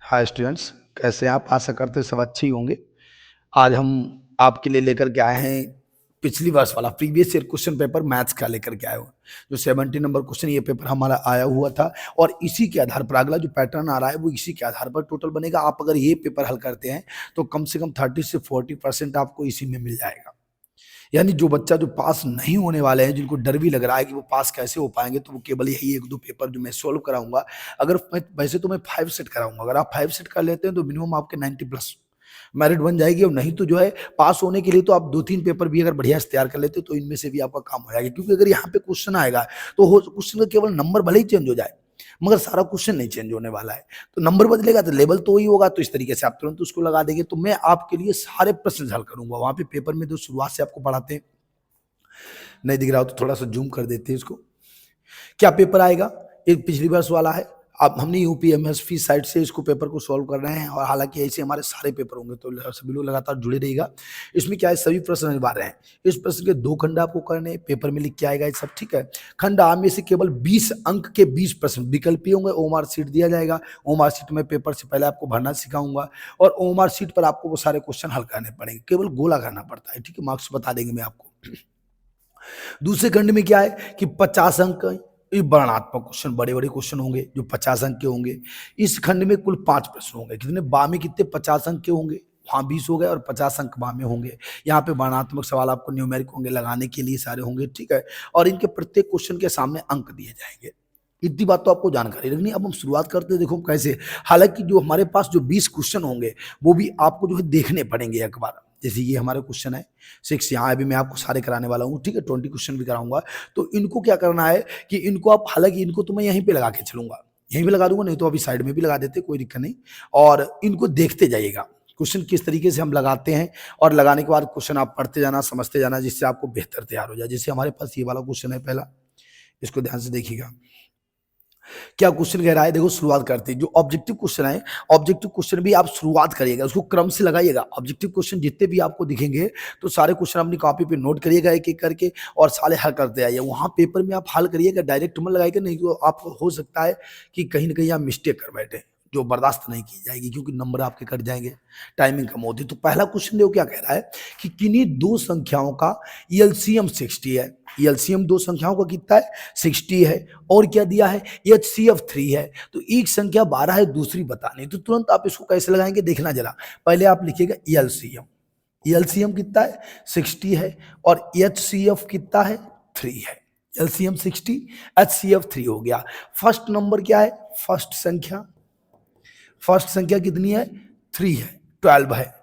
Hi students, कैसे हैं आप? आशा करते हैं सब अच्छे ही होंगे। आज हम आपके लिए लेकर के आए हैं पिछली वर्ष वाला previous year question paper maths का लेकर के आए हुए हैं। जो 70 नंबर क्वेश्चन ये पेपर हमारा आया हुआ था और इसी के आधार पर अगला जो पैटर्न आ रहा है वो इसी के आधार पर टोटल बनेगा। आप अगर ये पेपर हल करते हैं तो कम से कम 30 से 40% आपको इसी में मिल जाएगा। यानी जो बच्चा जो पास नहीं होने वाले हैं, जिनको डर भी लग रहा है कि वो पास कैसे हो पाएंगे, तो वो केवल यही 1-2 पेपर जो मैं सॉल्व कराऊंगा। अगर वैसे तो मैं 5 सेट कराऊंगा, अगर आप 5 सेट कर लेते हैं तो मिनिमम आपके 90 प्लस मेरिट बन जाएगी। और नहीं तो जो है पास होने के लिए तो आप 2-3 पेपर भी अगर बढ़िया से तैयार कर लेते तो इनमें से भी आपका काम हो जाएगा। क्योंकि अगर यहाँ पे क्वेश्चन आएगा तो हो क्वेश्चन का केवल नंबर भले ही चेंज हो जाए, मगर सारा क्वेश्चन नहीं चेंज होने वाला है। तो नंबर बदलेगा तो लेवल तो वही होगा, तो इस तरीके से आप तुरंत उसको लगा देंगे। तो मैं आपके लिए सारे प्रश्न हल करूंगा। वहां पे पेपर में जो शुरुआत से आपको पढ़ाते हैं, नहीं दिख रहा हो तो थोड़ा सा जूम कर देते हैं इसको। क्या पेपर आएगा? एक पिछली वर्ष वाला है। अब हमने यूपीएमएसपी साइट से इसको पेपर को सॉल्व कर रहे हैं और हालांकि ऐसे हमारे सारे पेपर होंगे, तो सभी लोग लगातार जुड़े रहिएगा। इसमें क्या है, सभी प्रश्न अनिवार्य हैं। इस प्रश्न के 2 खंड आपको करने हैं, पेपर में लिख के आएगा ये सब, ठीक है। खंड आ में से केवल 20 अंक के 20 प्रश्न विकल्पीय होंगे। ओमार सीट दिया जाएगा। ओमार सीट में पेपर से पहले आपको भरना सिखाऊंगा और ओमार सीट पर आपको वो सारे क्वेश्चन हल करने पड़ेंगे। केवल गोला करना पड़ता है, ठीक है। मार्क्स बता देंगे मैं आपको। दूसरे खंड में क्या है कि 50 अंक ये वर्णनात्मक क्वेश्चन, बड़े बड़े क्वेश्चन होंगे जो 50 अंक के होंगे। इस खंड में कुल 5 प्रश्न होंगे। कितने? बा में कितने? 50 अंक के होंगे। वहाँ 20 हो गए और 50 अंक बा में होंगे। यहाँ पे वर्णनात्मक सवाल आपको न्यूमेरिक होंगे, लगाने के लिए सारे होंगे, ठीक है। और इनके प्रत्येक क्वेश्चन के सामने अंक दिए जाएंगे। इतनी बात तो आपको जानकारी रखनी। अब हम शुरुआत करते हैं, देखो कैसे। हालांकि जो हमारे पास जो 20 क्वेश्चन होंगे वो भी आपको जो है देखने पड़ेंगे एक बार। जैसे ये हमारे क्वेश्चन है 6, यहाँ अभी मैं आपको सारे कराने वाला हूँ, ठीक है। 20 क्वेश्चन भी कराऊंगा। तो इनको क्या करना है कि इनको आप, हालांकि इनको तो मैं यहीं पे लगा के चलूंगा, यहीं पे लगा दूंगा, नहीं तो अभी साइड में भी लगा देते, कोई दिक्कत नहीं। और इनको देखते जाइएगा क्वेश्चन किस तरीके से हम लगाते हैं, और लगाने के बाद क्वेश्चन आप पढ़ते जाना, समझते जाना, जिससे आपको बेहतर तैयार हो जाए। जैसे हमारे पास ये वाला क्वेश्चन है पहला, इसको ध्यान से देखिएगा। क्या क्वेश्चन कह रहा है, देखो शुरुआत करते हैं। जो ऑब्जेक्टिव क्वेश्चन है, ऑब्जेक्टिव क्वेश्चन भी आप शुरुआत करिएगा, उसको क्रम से लगाइएगा। ऑब्जेक्टिव क्वेश्चन जितने भी आपको दिखेंगे तो सारे क्वेश्चन अपनी कॉपी पे नोट करिएगा एक एक करके, और सारे हल करते आइए। वहां पेपर में आप हल करिएगा, डायरेक्ट मत लगाइएगा, नहीं तो आपको हो सकता है कि कहीं ना कहीं आप मिस्टेक कर बैठे, जो बर्दाश्त नहीं की जाएगी, क्योंकि नंबर आपके कट जाएंगे, टाइमिंग कम होती। तो पहला क्वेश्चन देखो क्या कह रहा है कि किन्हीं 2 संख्याओं का एलसीएम 60 है। एलसीएम 2 संख्याओं का कितना है? 60 है। और क्या दिया है? एचसीएफ 3 है। तो एक संख्या 12 है, दूसरी बतानी। तो तुरंत आप इसको कैसे लगाएंगे, देखना जरा। पहले आप लिखिएगा एलसीएम। एलसीएम कितना है? 60 है। और एचसीएफ कितना है? 3 है। एलसीएम 60, एचसीएफ 3 हो गया। फर्स्ट नंबर क्या है? फर्स्ट संख्या कितनी है? 3 है, 12 है।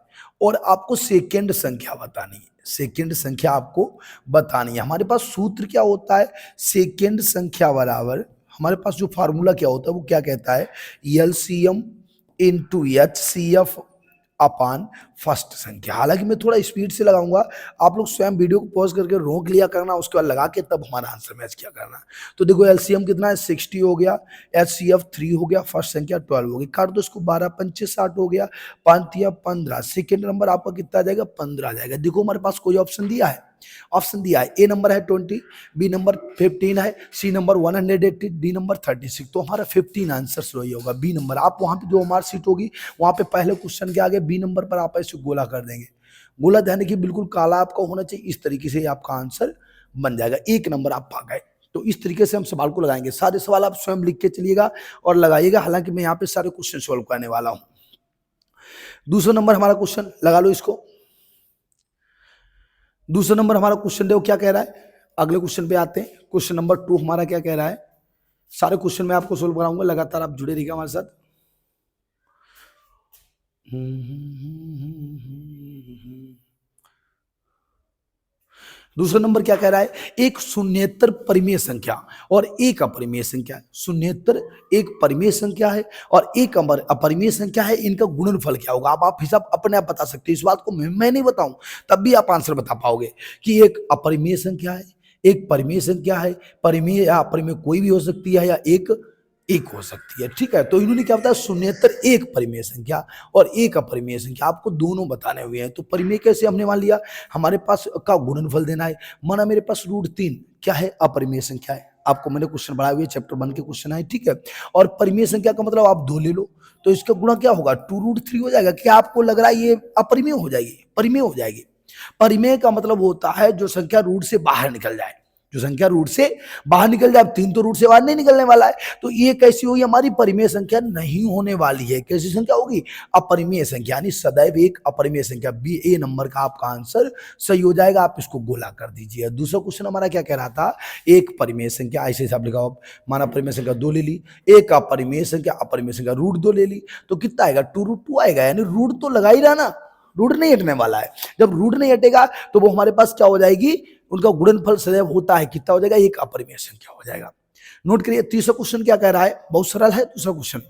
और आपको सेकेंड संख्या बतानी है। सेकेंड संख्या आपको बतानी है। हमारे पास सूत्र क्या होता है? सेकेंड संख्या बराबर, हमारे पास जो फार्मूला क्या होता है वो क्या कहता है? एलसीएम इंटू एचसीएफ अपान फर्स्ट संख्या। हालांकि मैं थोड़ा स्पीड से लगाऊंगा, आप लोग स्वयं वीडियो को पॉज करके रोक लिया करना, उसके बाद लगा के तब हमारा आंसर मैच किया करना। तो देखो एलसीएम कितना है? 60 हो गया, एचसीएफ 3 हो गया, फर्स्ट संख्या 12 हो गई। काट दो इसको, 12 पंचे 60 हो गया, 5 या 15। सेकेंड नंबर आपका कितना आ जाएगा? 15 आ जाएगा। देखो हमारे पास कोई ऑप्शन दिया है? ऑप्शन दिया है। ए नंबर है 20, बी नंबर 15 है, सी नंबर 180, डी नंबर 36। तो हमारा 15 आंसर वही होगा, बी नंबर। आप वहां पे जो हमारी सीट होगी वहां पे पहले क्वेश्चन के आगे बी नंबर पर आप ऐसे गोला कर देंगे। गोला ध्यान देखिए, बिल्कुल काला आपका होना चाहिए। इस तरीके से आपका आंसर बन जाएगा। 1 नंबर आप पा गए। तो इस तरीके से हम सवाल को लगाएंगे। सारे सवाल आप स्वयं लिख के चलिएगा और लगाइएगा। हालांकि मैं यहाँ पे सारे क्वेश्चन सॉल्व करने वाला हूँ। दूसरा नंबर हमारा क्वेश्चन, लगा लो इसको। दूसरा नंबर हमारा क्वेश्चन देखो क्या कह रहा है। अगले क्वेश्चन पे आते हैं। क्वेश्चन नंबर 2 हमारा क्या कह रहा है। सारे क्वेश्चन मैं आपको सोल्व कराऊंगा, लगातार आप जुड़े रहिएगा हमारे साथ। दूसरा नंबर क्या कह रहा है? एक शून्येतर परिमेय संख्या और एक अपरिमेय संख्या है। शून्येतर एक परिमेय संख्या है और एक अपरिमेय संख्या है। इनका गुणनफल क्या होगा? आप हिसाब अपने आप बता सकते हैं। इस बात को मैं नहीं बताऊं तब भी आप आंसर बता पाओगे कि एक अपरिमेय संख्या है, एक परिमेय संख्या है। परिमेय या अपरिमेय कोई भी हो सकती है, या एक हो सकती है, ठीक है। तो इन्होंने क्या बताया? शून्येतर एक परिमेय संख्या और एक अपरिमेय संख्या, आपको दोनों बताने हुए हैं। तो परिमेय कैसे हमने मान लिया? हमारे पास का गुणनफल देना है। माना मेरे पास √3 क्या है? अपरिमेय संख्या है। आपको मैंने क्वेश्चन बढ़ाए हुए चैप्टर 1 के क्वेश्चन आए, ठीक है। और परिमेय संख्या का मतलब आप 2 ले लो तो इसका गुणा क्या होगा, 2√3 हो जाएगा। क्या आपको लग रहा है ये अपरिमेय हो जाएगी? परिमेय हो जाएगी। परिमेय का मतलब होता है जो संख्या रूट से बाहर निकल जाए, जो संख्या रूट से बाहर निकल जाए। अब 3 तो रूट से बाहर नहीं निकलने वाला है, तो ये कैसी होगी, हमारी परिमेय संख्या नहीं होने वाली है। कैसी संख्या होगी? अपरिमेय संख्या, यानी सदैव एक अपरिमेय संख्या। बी ए नंबर का आपका आंसर सही हो जाएगा। आप इसको गोला कर दीजिए। दूसरा क्वेश्चन हमारा क्या कह रहा था, एक परिमेय संख्या, ऐसे हिसाब लिखा, माना परिमेय संख्या 2 ले ली, एक अपरिमेय संख्या अपरिमेय संख्या √2 ले ली, तो कितना आएगा, 2√2 आएगा। यानी रूट तो लगा ही रहा ना, रूट नहीं हटने वाला है। जब रूट नहीं हटेगा तो वो हमारे पास क्या हो जाएगी, उनका गुणनफल सदैव होता है, कितना हो जाएगा, एक अपरिमेय संख्या हो जाएगा। नोट करिए। तीसरा क्वेश्चन क्या कह रहा है, बहुत सरल है दूसरा क्वेश्चन।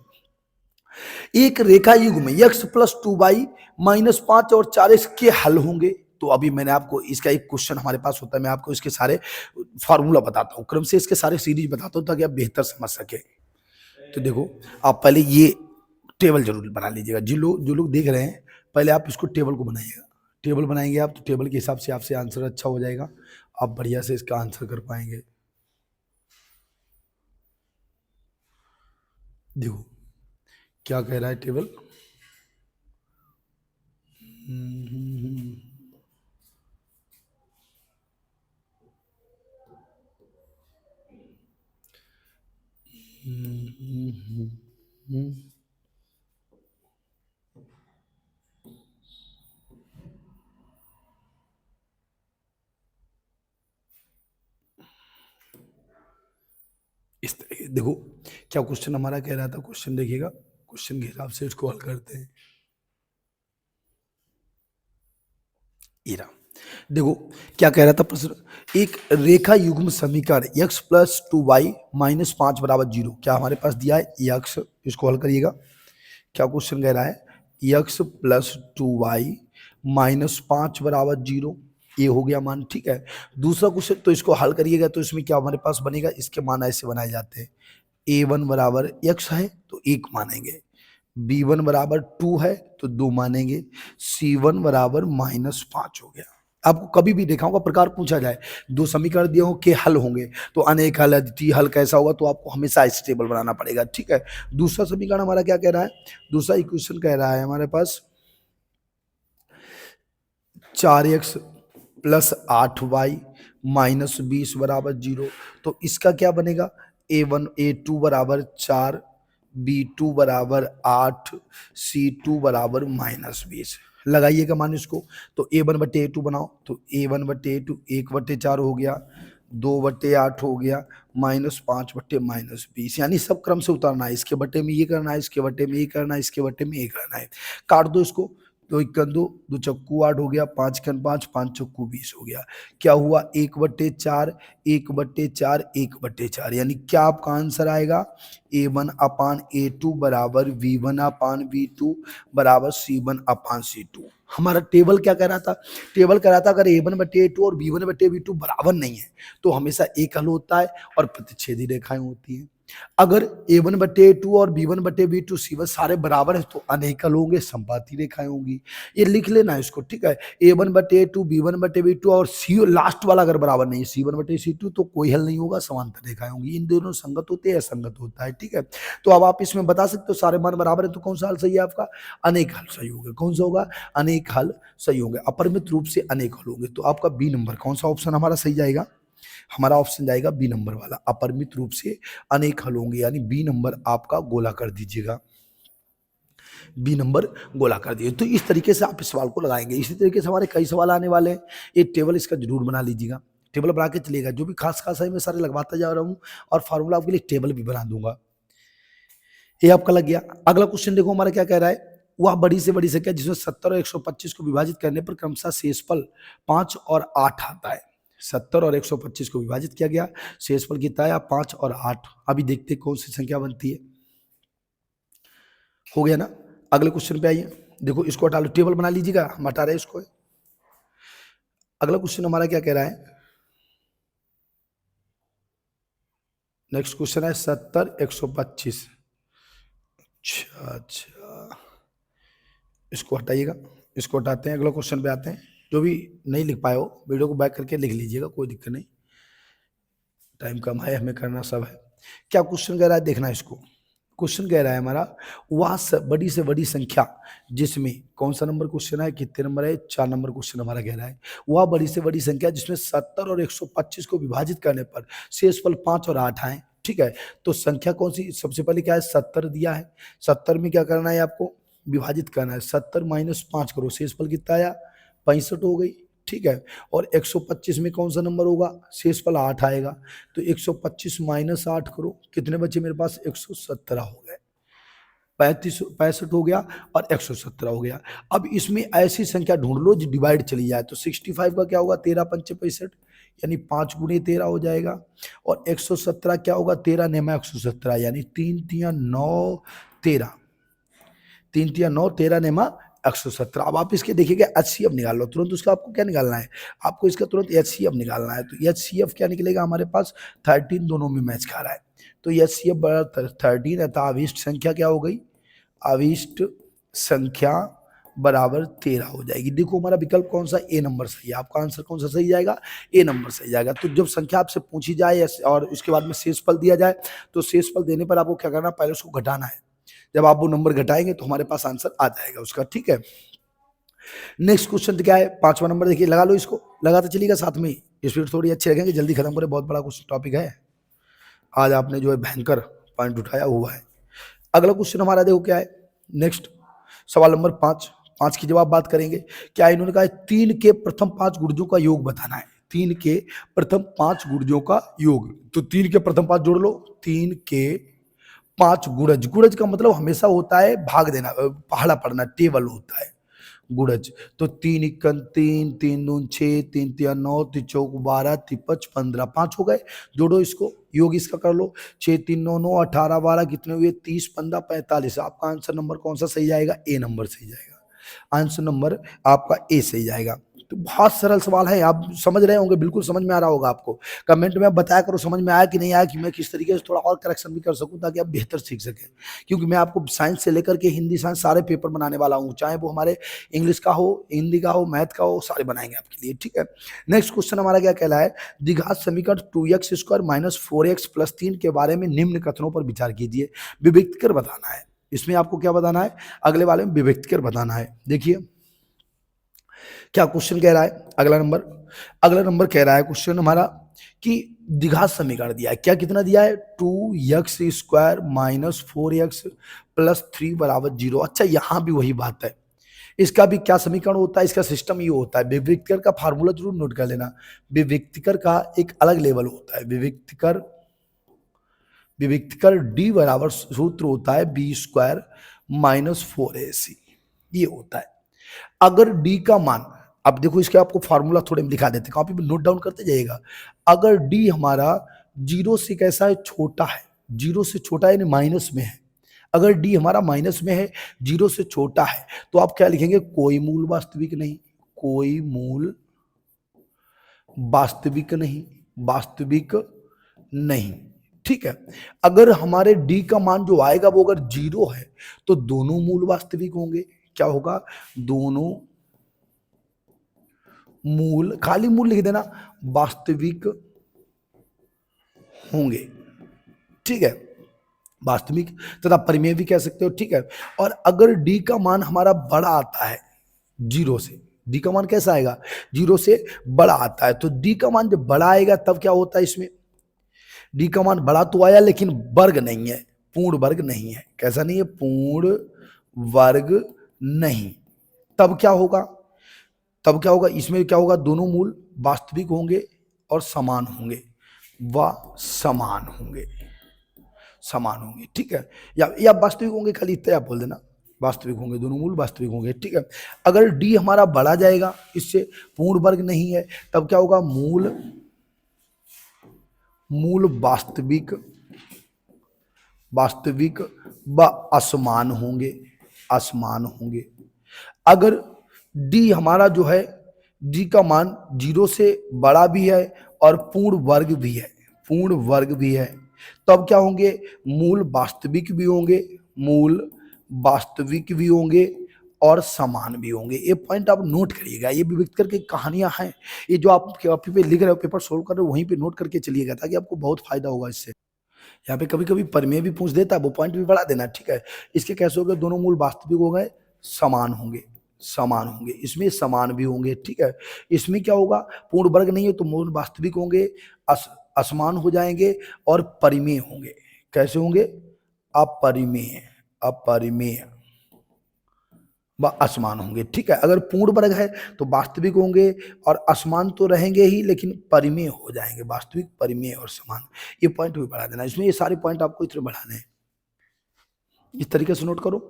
एक रेखा युग में x+2y -5 और 4 इसके हल होंगे। तो अभी मैंने आपको इसका एक क्वेश्चन हमारे पास होता है, मैं आपको इसके सारे फार्मूला बताता हूँ, क्रम से इसके सारे सीरीज बताता हूँ ताकि आप बेहतर समझ सके। तो देखो, आप पहले ये टेबल जरूर बना लीजिएगा। जो लोग देख रहे हैं, पहले आप इसको टेबल को बनाइएगा। टेबल बनाएंगे आप तो टेबल के हिसाब से आपसे आंसर अच्छा हो जाएगा, आप बढ़िया से इसका आंसर कर पाएंगे। देखो क्या कह रहा है टेबल। इस तरीके देखो क्या क्वेश्चन हमारा कह रहा था, क्वेश्चन देखिएगा, क्वेश्चन के हिसाब से इसको हल करते हैं। इरा देखो क्या कह रहा था प्रश्न, एक रेखा युग्म समीकरण x+2y -5 = 0, क्या हमारे पास दिया है x, इसको हल करिएगा। क्या क्वेश्चन कह रहा है, x+2y -5 = 0, ये हो गया मान, ठीक है। दूसरा क्वेश्चन, तो इसको हल करिएगा तो इसमें क्या हमारे पास बनेगा, इसके मान ऐसे बनाए जाते हैं, a1 बराबर x है तो 1 मानेंगे, b1 बराबर 2 है तो 2 मानेंगे, c1 बराबर -5 हो गया। आपको कभी भी देखा होगा प्रकार पूछा जाए, दो समीकरण दिए हो के हल होंगे, तो अनेक हल, अद्वितीय हल कैसा होगा, तो आपको हमेशा स्टेबल बनाना पड़ेगा, ठीक है। दूसरा समीकरण हमारा क्या कह रहा है, दूसरा इक्वेशन कह रहा है हमारे पास 4x + 8y -20 = 0, तो इसका क्या बनेगा, a2 बराबर 4, b2 बराबर 8, c2 बराबर -20। लगाइएगा मान इसको, तो a1/a2 बनाओ, तो a1/a2 1/4 हो गया, 2/8 हो गया, -5/-20, यानी सब क्रम से उतारना है। इसके बट्टे में ये करना है, इसके बट्टे में ये करना है, इसके बट्टे में ये करना है। काट दो इसको, तो 1 2, 2 चक्कू 8 हो गया, 5 5, 5 चक्कू 20 हो गया। क्या हुआ, 1/4, 1/4, 1/4, यानी क्या आपका आंसर आएगा, a1/a2 बराबर v1/v2 बराबर c1/c2। हमारा टेबल क्या कह रहा था, टेबल कह रहा था अगर a1/a2 और b1/b2 बराबर नहीं है तो हमेशा एक हल होता है और प्रतिच्छेदी रेखाएं होती हैं। अगर a1/a2 और b1/b2 c1 सारे बराबर है तो अनेक हल होंगे, संपाती रेखाएं होंगी। ये लिख लेना इसको, ठीक है। a1/a2 b1/b2 और सी लास्ट वाला अगर बराबर नहीं है c1/c2 तो कोई हल नहीं होगा, समांतर रेखाएं होंगी। इन दोनों संगत होते हैं, असंगत होता है, ठीक है। तो अब आप इसमें बता सकते हो सारे मान बराबर है तो कौन सा हल सही है आपका, अनेक हल सही होगा। कौन सा होगा, अनेक हल सही होंगे, अपरिमित रूप से अनेक हल होंगे। तो आपका बी नंबर कौन सा ऑप्शन हमारा सही जाएगा, हमारा ऑप्शन जाएगा बी नंबर वाला, अपरिमित रूप से अनेक हल होंगे, यानी बी नंबर आपका गोला कर दीजिएगा, बी नंबर गोला कर दिए। तो इस तरीके से आप इस सवाल को लगाएंगे। इसी तरीके से हमारे कई सवाल आने वाले हैं, एक टेबल इसका जरूर बना लीजिएगा, टेबल बना के चलिएगा, जो भी खास खास है मैं सारे लगवाता जा रहा हूँ और फार्मूला आपके लिए टेबल भी बना दूंगा। ये आपका लग गया। अगला क्वेश्चन देखो हमारा क्या कह रहा है, वह बड़ी से बड़ी संख्या जिसमें 70 और 125 को विभाजित करने पर क्रमशः शेषफल 5 और 8 आता है। 70 और 125 को विभाजित किया गया, शेषफल कितना है, 5 और 8। अभी देखते कौन सी संख्या बनती है। हो गया ना। अगले क्वेश्चन पे आइए, देखो इसको हटा लो, टेबल बना लीजिएगा, हम हटा रहे हैं इसको। अगला क्वेश्चन हमारा क्या कह रहा है, नेक्स्ट क्वेश्चन है 70 125। अच्छा, इसको हटाइएगा, इसको हटाते हैं, अगला क्वेश्चन पे आते हैं। जो भी नहीं लिख पाए हो वीडियो को बैक करके लिख लीजिएगा, कोई दिक्कत नहीं। टाइम कम है, हमें करना सब है। क्या क्वेश्चन कह रहा है देखना इसको। क्वेश्चन कह रहा है हमारा वह बड़ी से बड़ी संख्या जिसमें, कौन सा नंबर क्वेश्चन है, कितने नंबर है, 4 नंबर क्वेश्चन हमारा कह रहा है। वह बड़ी से बड़ी संख्या जिसमें 70 और 125 को विभाजित करने पर शेषफल 5 और 8 आए। ठीक है, तो संख्या कौन सी, सबसे पहले क्या है 70 दिया है, 70 में क्या करना है आपको, विभाजित करना है। 70 माइनस 5 करो, शेषफल कितना आया, 65 हो गई। ठीक है, और 125 में कौन सा नंबर होगा, शेषफल 8 आएगा। तो 125 माइनस 8 करो, कितने बचे मेरे पास, 117 हो गए। 65 हो गया और 117 हो गया। अब इसमें ऐसी संख्या ढूंढ लो जो डिवाइड चली जाए। तो 65 का क्या होगा, 13 पंचे 65, यानी 5 गुणे 13 हो जाएगा। और 117 क्या होगा, 13 नेमा 117, यानी 3 तिया 9 13, 3 तिया 9 13 नेमा 117। अब आप इसके देखिएगा HCF निकाल लो तुरंत। उसका आपको क्या निकालना है, आपको इसका तुरंत HCF निकालना है। तो HCF क्या निकलेगा हमारे पास, 13 दोनों में मैच खा रहा है। तो HCF बराबर 13 अतः अभिष्ट संख्या क्या हो गई, अभिष्ट संख्या बराबर 13 हो जाएगी। देखो हमारा विकल्प कौन सा, ए नंबर सही है। आपका आंसर कौन सा सही जाएगा, ए नंबर सही जाएगा। तो जब संख्या आपसे पूछी जाए और उसके बाद में शेषफल दिया जाए, तो शेषफल देने पर आपको क्या करना, पहले उसको घटाना है। जब आप वो नंबर घटाएंगे तो हमारे पास आंसर आ जाएगा उसका। ठीक है, नेक्स्ट क्वेश्चन क्या है, 5वां नंबर देखिए, लगा लो इसको, लगाते चलिएगा साथ में, स्पीड थोड़ी अच्छी रखेंगे, जल्दी खत्म करें, बहुत बड़ा क्वेश्चन टॉपिक है आज, आपने जो है भयंकर पॉइंट उठाया हुआ है। अगला क्वेश्चन हमारा देखो क्या है, नेक्स्ट सवाल नंबर 5 की जवाब बात करेंगे। क्या इन्होंने कहा है 3 के प्रथम 5 गुणजों का योग बताना है। 3 के प्रथम 5 गुणजों का योग, तो 3 के प्रथम 5 जोड़ लो। 3 के 5 गुणज, गुणज का मतलब हमेशा होता है भाग देना, पहाड़ा पड़ना, टेबल होता है गुणज। तो 3 इक्कन 3, 3 दून 6, 3 तिया 9, 3 चौक 12, 3 5 15, 5 हो गए। जोड़ो इसको, योग इसका कर लो, 6 3 9 9 18 12 कितने हुए, 30 15 45। आपका आंसर नंबर कौन सा सही जाएगा, ए नंबर सही जाएगा। आंसर नंबर आपका ए सही जाएगा। तो बहुत सरल सवाल है, आप समझ रहे होंगे, बिल्कुल समझ में आ रहा होगा आपको। कमेंट में आप बताया करो समझ में आया कि नहीं आया, कि मैं किस तरीके से थोड़ा और करेक्शन भी कर सकूं ताकि आप बेहतर सीख सकें। क्योंकि मैं आपको साइंस से लेकर के हिंदी साइंस सारे पेपर बनाने वाला हूं, चाहे वो हमारे इंग्लिश का हो, हिंदी का हो, मैथ का हो, सारे बनाएंगे आपके लिए। ठीक है, नेक्स्ट क्वेश्चन हमारा क्या कहला है, द्विघात समीकरण 2x² माइनस 4x प्लस 3 के बारे में निम्न कथनों पर विचार कीजिए, विभक्त कर बताना है। इसमें आपको क्या बताना है, अगले वाले में विभक्त कर बताना है। देखिए क्या क्वेश्चन कह रहा है, अगला नंबर कह रहा है क्वेश्चन हमारा कि द्विघात समीकरण दिया है। क्या कितना दिया है, 2x² माइनस 4x प्लस 3 बराबर 0। अच्छा, यहां भी वही बात है, इसका भी क्या समीकरण होता है, इसका सिस्टम ये होता है। विभक्तिकर का फार्मूला जरूर नोट कर लेना, विभक्तिकर का एक अलग लेवल होता है। विभक्तिकर डी बराबर सूत्र होता है b² माइनस 4ac, ये होता है। अगर डी का मान, अब देखो इसके आपको फार्मूला थोड़े में दिखा देते, कॉपी पे नोट डाउन करते जाइएगा। अगर डी हमारा 0 से कैसा है, छोटा है, 0 से छोटा है यानी माइनस में है। अगर डी हमारा माइनस में है, 0 से छोटा है, तो आप क्या लिखेंगे, कोई मूल वास्तविक नहीं, कोई मूल वास्तविक नहीं, वास्तविक नहीं। ठीक है, अगर हमारे डी का मान जो आएगा वो अगर 0 है तो दोनों मूल वास्तविक होंगे। क्या होगा, दोनों मूल, खाली मूल लिख देना, वास्तविक होंगे। ठीक है, वास्तविक तथा परिमेय भी कह सकते हो। ठीक है, और अगर डी का मान हमारा बड़ा आता है 0 से, डी का मान कैसा आएगा, 0 से बड़ा आता है, तो डी का मान जब बड़ा आएगा तब क्या होता है, इसमें डी का मान बड़ा तो आया लेकिन वर्ग नहीं है, पूर्ण वर्ग नहीं है। कैसा नहीं है, पूर्ण वर्ग नहीं। तब क्या होगा, इसमें क्या होगा, दोनों मूल वास्तविक होंगे और समान होंगे, समान होंगे। ठीक है, या वास्तविक होंगे, खाली इतना आप बोल देना, वास्तविक होंगे, दोनों मूल वास्तविक होंगे। ठीक है, अगर डी हमारा बढ़ा जाएगा, इससे पूर्ण वर्ग नहीं है, तब क्या होगा, मूल वास्तविक व असमान होंगे। अगर डी हमारा जो है, डी का मान 0 से बड़ा भी है और पूर्ण वर्ग भी है, तब क्या होंगे, मूल वास्तविक भी होंगे और समान भी होंगे। ये पॉइंट आप नोट करिएगा, ये भी व्यक्त करके कहानियां हैं, ये जो आप कॉपी पे लिख रहे हो, पेपर सोल्व कर रहे हो, वहीं पे नोट करके चलिएगा ताकि आपको बहुत फायदा होगा इससे। यहाँ पे कभी कभी प्रमेय भी पूछ देता है, वो पॉइंट भी बढ़ा देना, ठीक है। इसके कैसे हो गए, दोनों मूल वास्तविक हो गए, समान होंगे, समान होंगे, इसमें समान भी होंगे, ठीक है। इसमें क्या होगा, पूर्ण वर्ग नहीं है तो मूल वास्तविक होंगे, असमान हो जाएंगे और परिमेय होंगे। कैसे होंगे, अपरिमेय, अपरिमेय व असमान होंगे, ठीक है। अगर पूर्ण वर्ग है तो वास्तविक होंगे और असमान तो रहेंगे ही लेकिन परिमेय हो जाएंगे, वास्तविक, परिमेय और समान। ये पॉइंट भी बढ़ा देना, इसमें ये सारे पॉइंट आपको इतने बढ़ाने हैं, इस तरीके से नोट करो,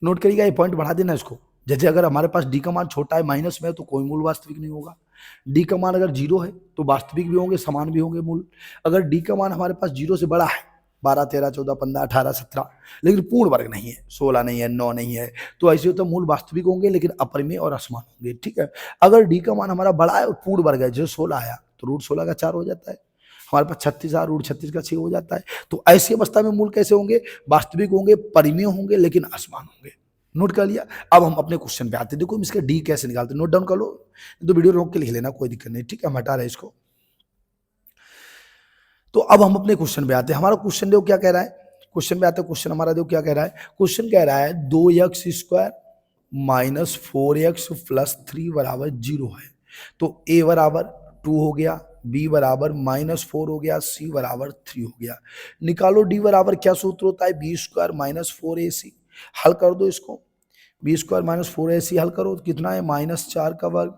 नोट करिएगा, ये पॉइंट बढ़ा देना इसको। जैसे अगर हमारे पास डी का मान छोटा है, माइनस में है, तो कोई मूल वास्तविक नहीं होगा। डी का मान अगर जीरो है तो वास्तविक भी होंगे, समान भी होंगे मूल। अगर डी का मान हमारे पास जीरो से बड़ा है, 12, 13, 14, 15, 18, 17, लेकिन पूर्ण वर्ग नहीं है, 16 नहीं है, 9 नहीं है, तो ऐसे तो मूल वास्तविक होंगे लेकिन अपरिमेय और असमान होंगे, ठीक है। अगर डी का मान हमारा बड़ा है और पूर्ण वर्ग है, जैसे 16 आया तो रूट 16 का 4 हो जाता है, हमारे पास 36 आया, रूट 36 का 6 हो जाता है। तो ऐसी अवस्था में मूल कैसे होंगे, वास्तविक होंगे, परिमेय होंगे लेकिन असमान होंगे। नोट कर लिया। अब हम अपने क्वेश्चन पे आते हैं, देखो इसका डी कैसे निकालते हैं, नोट डाउन कर लो, तो वीडियो रोक के लिख लेना, कोई दिक्कत नहीं, ठीक है। हम हटा रहे हैं इसको। तो अब हम अपने क्वेश्चन पे आते हैं। हमारा क्वेश्चन देखो क्या कह रहा है, क्वेश्चन पे आते हैं, क्वेश्चन हमारा देखो क्या कह रहा है। क्वेश्चन कह रहा है 2x² माइनस 4x प्लस 3 बराबर 0 है। तो a बराबर 2 हो गया, b बराबर -4 हो गया, c बराबर 3 हो गया। निकालो d बराबर, क्या सूत्र होता है, b² माइनस 4ac। हल कर दो इसको, b² माइनस 4ac हल करो तो कितना है, -4 का वर्ग,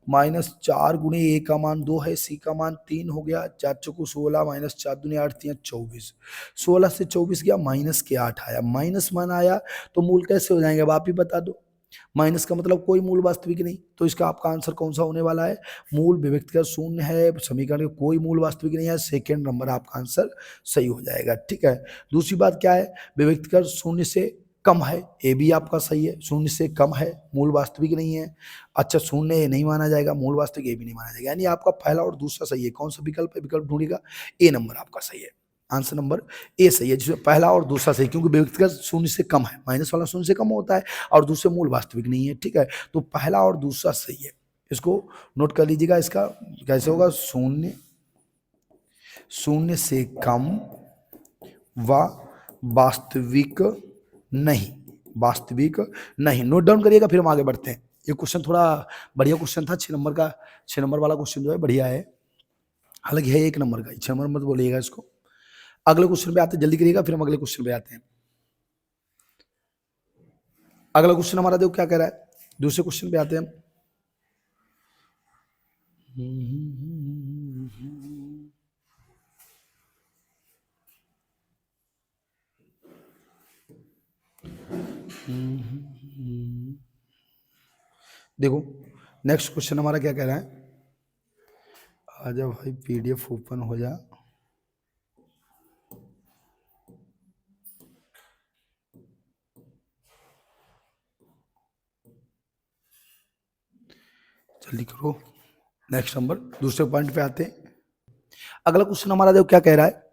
-4 गुणे a का मान 2 है, c का मान 3 हो गया, 4 चौको 16, -4 दूनी 8 3 24, 16 से 24 गया, माइनस के 8 आया, माइनस मान आया तो मूल कैसे हो जाएंगे, अब आप ही बता दो। माइनस का मतलब कोई मूल वास्तविक नहीं, तो इसका आपका आंसर कौन सा होने वाला है, मूल विभक्तिकर शून्य है, समीकरण में कोई मूल वास्तविक नहीं है, सेकेंड नंबर आपका आंसर सही हो जाएगा, ठीक है। दूसरी बात क्या है, विभक्तिकर शून्य से कम है, ए भी आपका सही है, शून्य से कम है, मूल वास्तविक नहीं है। अच्छा, शून्य नहीं माना जाएगा, मूल वास्तविक ए भी नहीं माना जाएगा, यानी आपका पहला और दूसरा सही है। कौन सा विकल्प है, विकल्प ढूंढेगा, ए नंबर आपका सही है, आंसर नंबर ए सही है, जिसमें पहला और दूसरा सही, क्योंकि व्यक्तिगत शून्य से कम है, माइनस वाला शून्य से कम होता है और दूसरे मूल वास्तविक नहीं है, ठीक है। तो पहला और दूसरा सही है, इसको नोट कर लीजिएगा। इसका कैसे होगा, शून्य, शून्य से कम व वास्तविक नहीं, वास्तविक नहीं, नोट डाउन करिएगा, फिर हम आगे बढ़ते हैं। ये क्वेश्चन थोड़ा बढ़िया क्वेश्चन था, 6 नंबर का, 6 नंबर वाला क्वेश्चन जो है बढ़िया है, हालांकि है 1 नंबर का, 6 नंबर मत बोलिएगा इसको। अगले क्वेश्चन पे आते हैं, जल्दी करिएगा, फिर हम अगले क्वेश्चन पे आते हैं। अगला क्वेश्चन हमारा देखो क्या कह रहा है, दूसरे क्वेश्चन पे आते हैं हम। देखो नेक्स्ट क्वेश्चन हमारा क्या कह रहा है, आजा भाई पीडीएफ ओपन हो जा। जल्दी करो, नेक्स्ट नंबर, दूसरे पॉइंट पे आते हैं। अगला क्वेश्चन हमारा देखो क्या कह रहा है,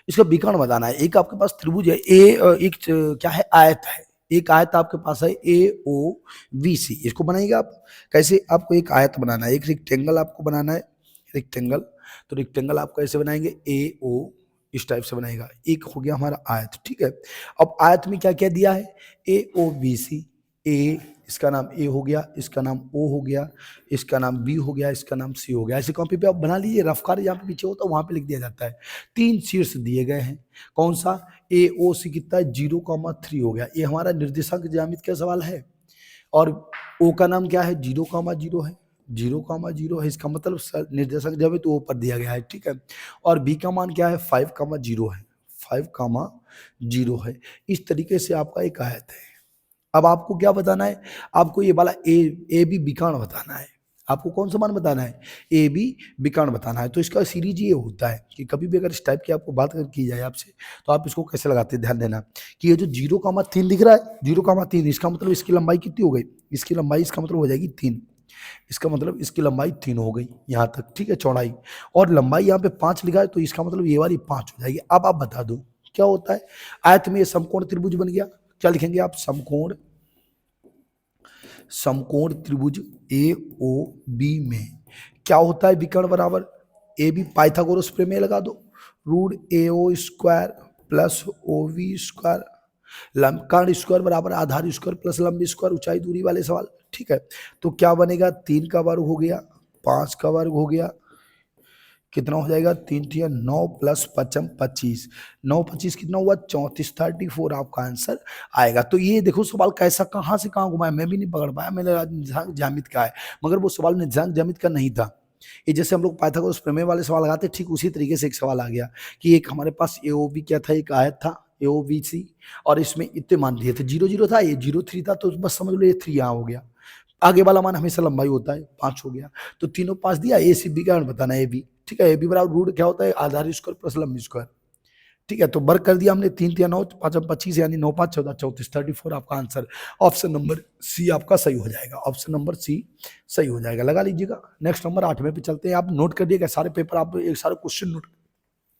इसका विकर्ण बताना है। एक आपके पास त्रिभुज है, एक क्या है, आयत है, एक आयत आपके पास है AOBC, इसको बनाइएगा आप। कैसे, आपको एक आयत बनाना है, एक रेक्टेंगल आपको बनाना है, रेक्टेंगल। तो रेक्टेंगल आप कैसे बनाएंगे, AO इस टाइप से बनाएगा, एक हो गया हमारा आयत, ठीक है। अब आयत में क्या क्या दिया है, AOBC, ए इसका नाम ए हो गया, इसका नाम ओ हो गया, इसका नाम बी हो गया, इसका नाम सी हो गया। ऐसे कॉपी पे आप बना लीजिए, रफकार जहाँ पे पीछे होता है वहां पे लिख दिया जाता है। 3 शीर्ष दिए गए हैं, कौन सा, AOC कितना है, 0,3 हो गया, ये हमारा निर्देशांक ज्यामिति का सवाल है। और ओ का नाम क्या है, 0,0 है, 0,0 है, इसका मतलब निर्देशांक ज्यामिति ओ पर दिया गया है, ठीक है। और बी का मान क्या है, 5,0 है, 5,0 है। इस तरीके से आपका एक आयत है। अब आपको क्या बताना है, आपको ये वाला ए बी विकर्ण बताना है। आपको कौन सा मान बताना है, ए बी विकर्ण बताना है। तो इसका सीरीज ये होता है कि कभी भी अगर इस टाइप की आपको बात की जाए आपसे, तो आप इसको कैसे लगाते हैं, ध्यान देना कि ये जो 0,3 दिख रहा है, 0,3, इसका मतलब इसकी लंबाई कितनी हो गई, इसकी लंबाई इसका मतलब हो जाएगी 3, इसका मतलब इसकी लंबाई 3 हो गई यहाँ तक, ठीक है, चौड़ाई। और लंबाई यहाँ पे 5 लिखा है, तो इसका मतलब ये वाली 5 हो जाएगी। अब आप बता दो क्या होता है, आयत में समकोण त्रिभुज बन गया, क्या लिखेंगे आप, समकोण समकोण त्रिभुज ए ओ बी में क्या होता है विकर्ण बराबर ए बी, पाइथागोरस प्रमेय लगा दो, root A O square plus O V square, कर्ण स्क्वायर बराबर आधार स्क्वायर प्लस लंब स्क्वायर, ऊंचाई दूरी वाले सवाल। ठीक है, तो क्या बनेगा 3 का वर्ग हो गया, 5 का वर्ग हो गया, कितना हो जाएगा 3 3 9 प्लस 5 25, 9 25 कितना हुआ 34, 34 आपका आंसर आएगा। तो ये देखो सवाल कैसा कहाँ से कहाँ घुमाया, मैं भी नहीं पकड़ पाया, मैंने निर्देशांक ज्यामिति का है, मगर वो सवाल निर्देशांक ज्यामिति का नहीं था। ये जैसे हम लोग पाइथागोरस प्रमेय वाले सवाल लगाते ठीक उसी तरीके से एक सवाल आ गया कि एक हमारे पास एओबी क्या था, एक आयत था एओबीसी, और इसमें इतने मान दिए थे, 0 0 था, ये 0 3 था, तो बस समझ लो ये 3 यहाँ हो गया, आगे वाला मान हमेशा लंबाई होता है, 5 हो गया, तो तीनों 5 दिया, ए सी बी का बताना है ए बी। ठीक है, ए बी बराबर रूट क्या होता है आधार स्क्वायर प्लस लंबी स्क्वायर। ठीक है, तो वर्ग कर दिया हमने, 3 3 9 5 25 यानी 9 5 14 34, 34 आपका आंसर ऑप्शन नंबर सी आपका सही हो जाएगा, ऑप्शन नंबर सी सही हो जाएगा, लगा लीजिएगा। नेक्स्ट नंबर 8वें पे चलते हैं, आप नोट कर दिएगा सारे पेपर, आप एक सारे क्वेश्चन